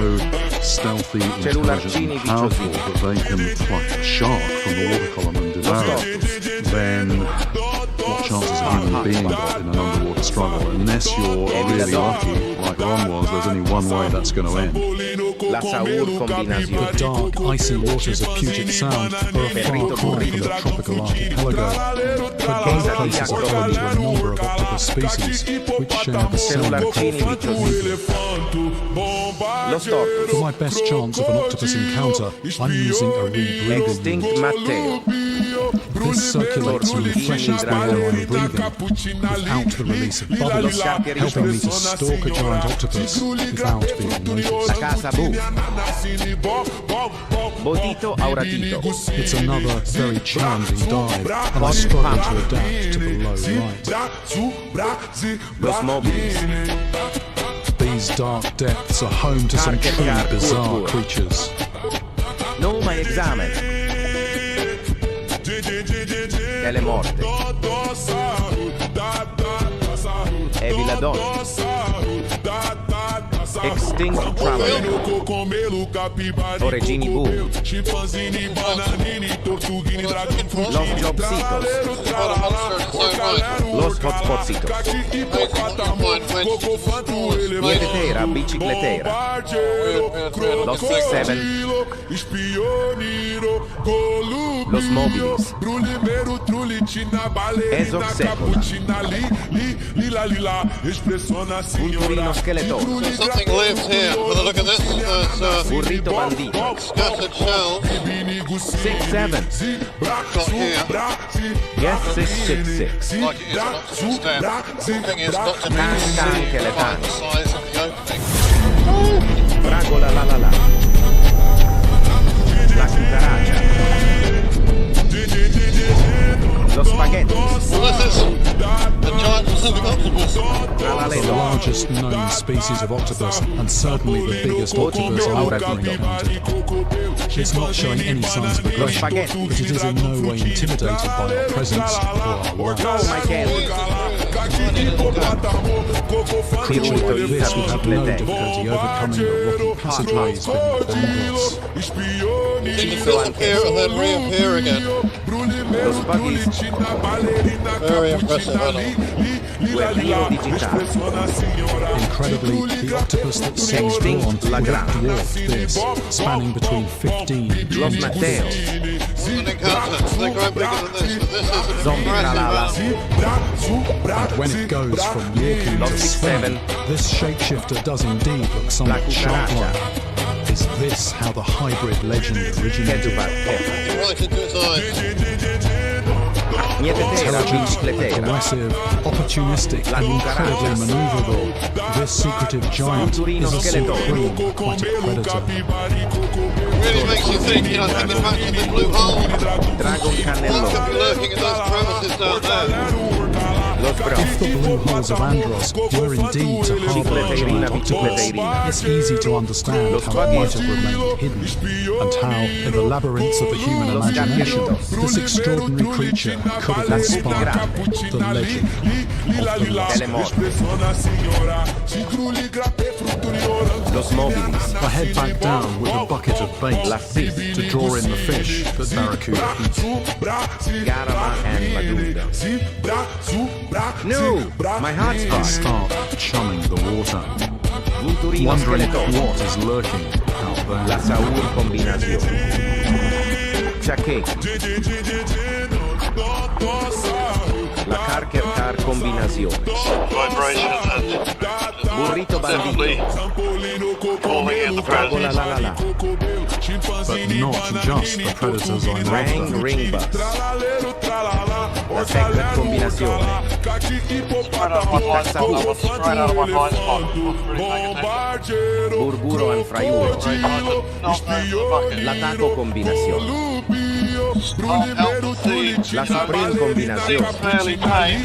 stealthy, Cellularcini intelligent, and powerful viciosi. that they can pluck a shark from the water column and devour it, then what chance has a human being got in an underwater struggle? Unless you're really lucky, like Ron was, there's only one way that's going to end. La Saur The combinazione. dark, icy waters of Puget Sound are a far cry from the tropical archipelago, but both places are home to a number of octopus species which share the same Cellularcini common viciosi. Los tortus. For my best chance of an octopus encounter, I'm using a rebreathing Extinct unit. Matteo. This circulates and refreshes the air I'm breathing without the release of bubbles, helping me to stalk a giant octopus without being La noticed. casa bu. Botito auratito. It's another very challenging dive, and I struggle to adapt to the low light. Los mobilis. These dark depths are home to some truly bizarre creatures. No my examen. Telemorte. Eviladon. Extinct Traveler. Oregini bu. Los Jobcitos. Los Hotspotcitos. Nietechera bicicletera. Los 6-7. Los mobilis. Esoc secola. Punturino scheletone. Something lives here. By the look of this, there's Burrito bandito. scattered shells 6-7. got here. Yes 666. Like it is an octopus den. The thing is not to be Tanta anche le seen by tante. the size of the opening. Fragola la la la. La cucaracha. Los spaghetti. Well, this is a giant Pacific octopus. Tra la The ledo. largest known species of octopus, and certainly the biggest octopus I've ever encountered. It's not showing any signs of aggression, spaghetti. but it is in no way intimidated by our presence or our No lives. my candy. Creature like this would have no difficulty overcoming the rocky passageways beneath Brainrots. Disappear and then reappear again. Los buggies. Very impressive animal. Guerrero digital. Incredibly, the octopus that seems drawn dwarfed this, spanning between 15 and 20 Los feet. Mateos. An encounter. They grow bigger than this, but this is an Zombie impressive tralala. And when it goes from walking to Los swimming, 6-7. this shapeshifter does indeed look somewhat La cucaracha. shark-like. Is this how the hybrid legend originated? right into its eyes. Niettetera, Intelligent, bicicletera. aggressive, opportunistic, and incredibly maneuverable, this secretive giant is a supreme aquatic predator. Really makes you think, thinking back to the blue hole. Dragon Could cannellone. be lurking in those crevices down there. Los If bros. the blue holes of Andros were indeed to harbour a giant octopus, it's easy to understand how it might have remained hidden, and how, in the labyrinths of the human imagination, this extraordinary creature could have inspired the legend of the Lost. Los mobilis. I head back down with a bucket of bait La cis. to draw in the fish that Barracuda eats. Garama and Maduda. No! My I hotspot. start chumming the water, Vulturino wondering skeleton. what is lurking out La there. Saur combinazione. Chaqueco. La Carker combinazione. Vibration and Burrito definitely bandito. calling in the Trago la predators. la la la. But not just the predators I'm Rang after. ring bus. La secret combinazione. Straight out of my blind spot. That was straight out of my blind spot. Wasn't really paying attention. Burburo and fraiuro. Very hard to not move the bucket. L'attacco combinazione. Can't help but see, La supreme combinazione. seems fairly tame.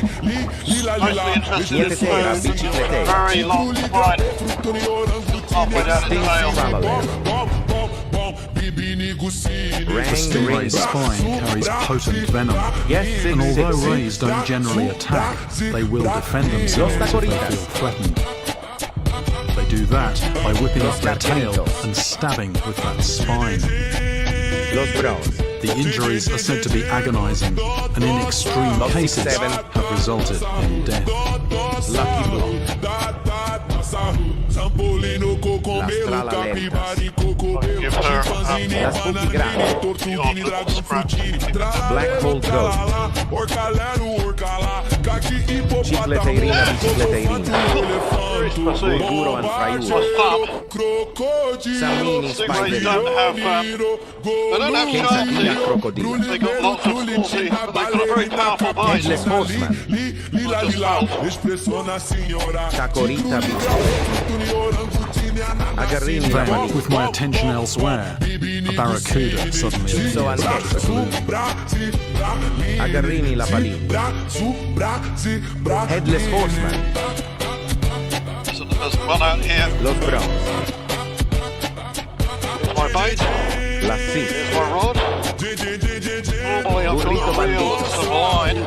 Mostly interested in Niettetera, smooth, bicicletera. very long spine. Halfway down the Extinct tail. traveler. The Rang ring stingray's bus. spine carries potent venom, Yes, and although 666. rays don't generally attack, they will defend themselves if they feel threatened. They do that by whipping up their tail and stabbing with that spine. Los bros. The injuries are said to be agonizing, and in extreme Los cases 6-7. have resulted in death. Lucky block. Las tralalertas. Give her La spooky grande. the odd scratch. Black hole ghost. Cicleteirina, bicicleteirina. Very specific. Burburo and fraiuro. For thumb. Sammini Stingrays spider. don't have, they don't have sharp Quesadilla teeth. crocodile. They got lots of small teeth, but they've got a very powerful bite. Headless horseman. Just felt. Chacorita bicicleta. Agarrini la Then, malina. with my attention elsewhere, a barracuda suddenly So appears out of the blue. Agarrini la palina. Headless horseman. So there's one out here. Los bros. Here's my bait. La cis. Here's my rod. Normally I've Burrito got a reel bandito. and some line.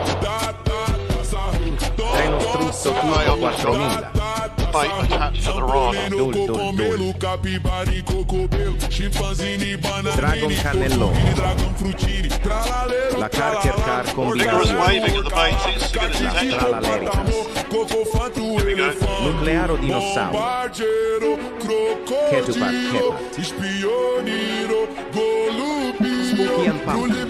Treno struzzo turbo 4000. Bait attached to the rod. Dul dul dul. Dragon cannellone. La Carker car Vigorous combinazione. waving of the bait seems to get its La attention. tralaleritas. Here we go. Nuclearo dinosauro. Ketupat kepat. Spooky and pumpkin.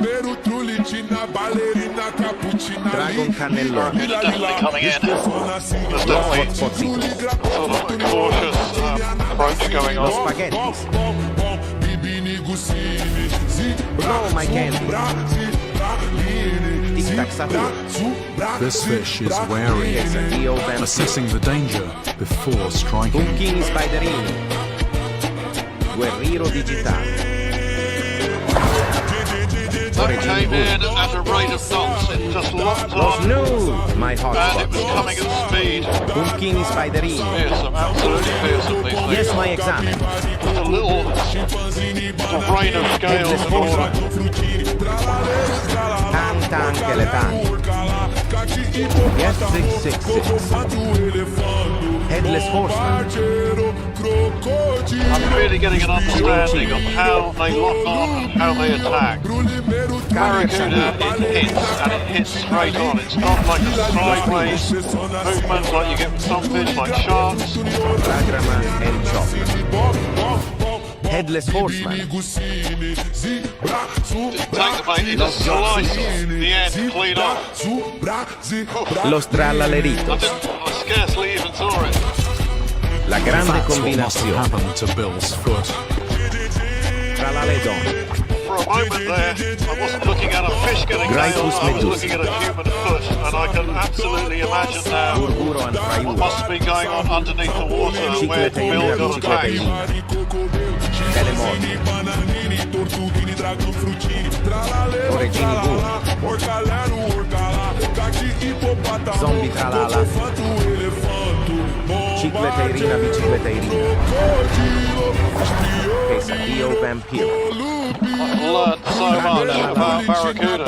Dragon cannellone. It's definitely coming in. There's definitely Hotspotzitos. sort of a cautious approach going Los on. spaghettis. Blow my candy. Tic tac satur. This fish is wary, Quesadillo ben. assessing the danger before striking. Bucchini spiderini. Guerrero digitale. That came in at a rate of knots. It just locked Los on news, my and it hotspot. was coming at speed. Bucchini spiderini. Fearsome, absolutely fearsome these things. Yes, my examen. Just a little rain of scales Headless and order. horseman. Tante anche le tante. Yes, 666. Headless Horseman. I'm really getting an understanding of how they lock on and how they attack. Barracuda, it hits, and it hits straight on. It's not like a sideways movement like you get with some fish like sharks. Lagrama and Chop. Headless Horseman. Take the bait, it just slices the end clean off. Los Tralaleritos. I scarcely even saw it. La grande That's what must have combinazione. happened to Bill's foot. Tralaledon. For a moment there, I wasn't looking at a fish getting nailed, I was looking at a human foot, and I can absolutely imagine now Burguro and what Fraiuro. must be going on underneath the water where Cicleteirina, Bill got attacked. bicicleteirina. Telemorte. Oregini Boom. Zombie Tralala. Cicleteirina, bicicleteirina. Quesadillo Vampiro. I've learned so much about Barracuda.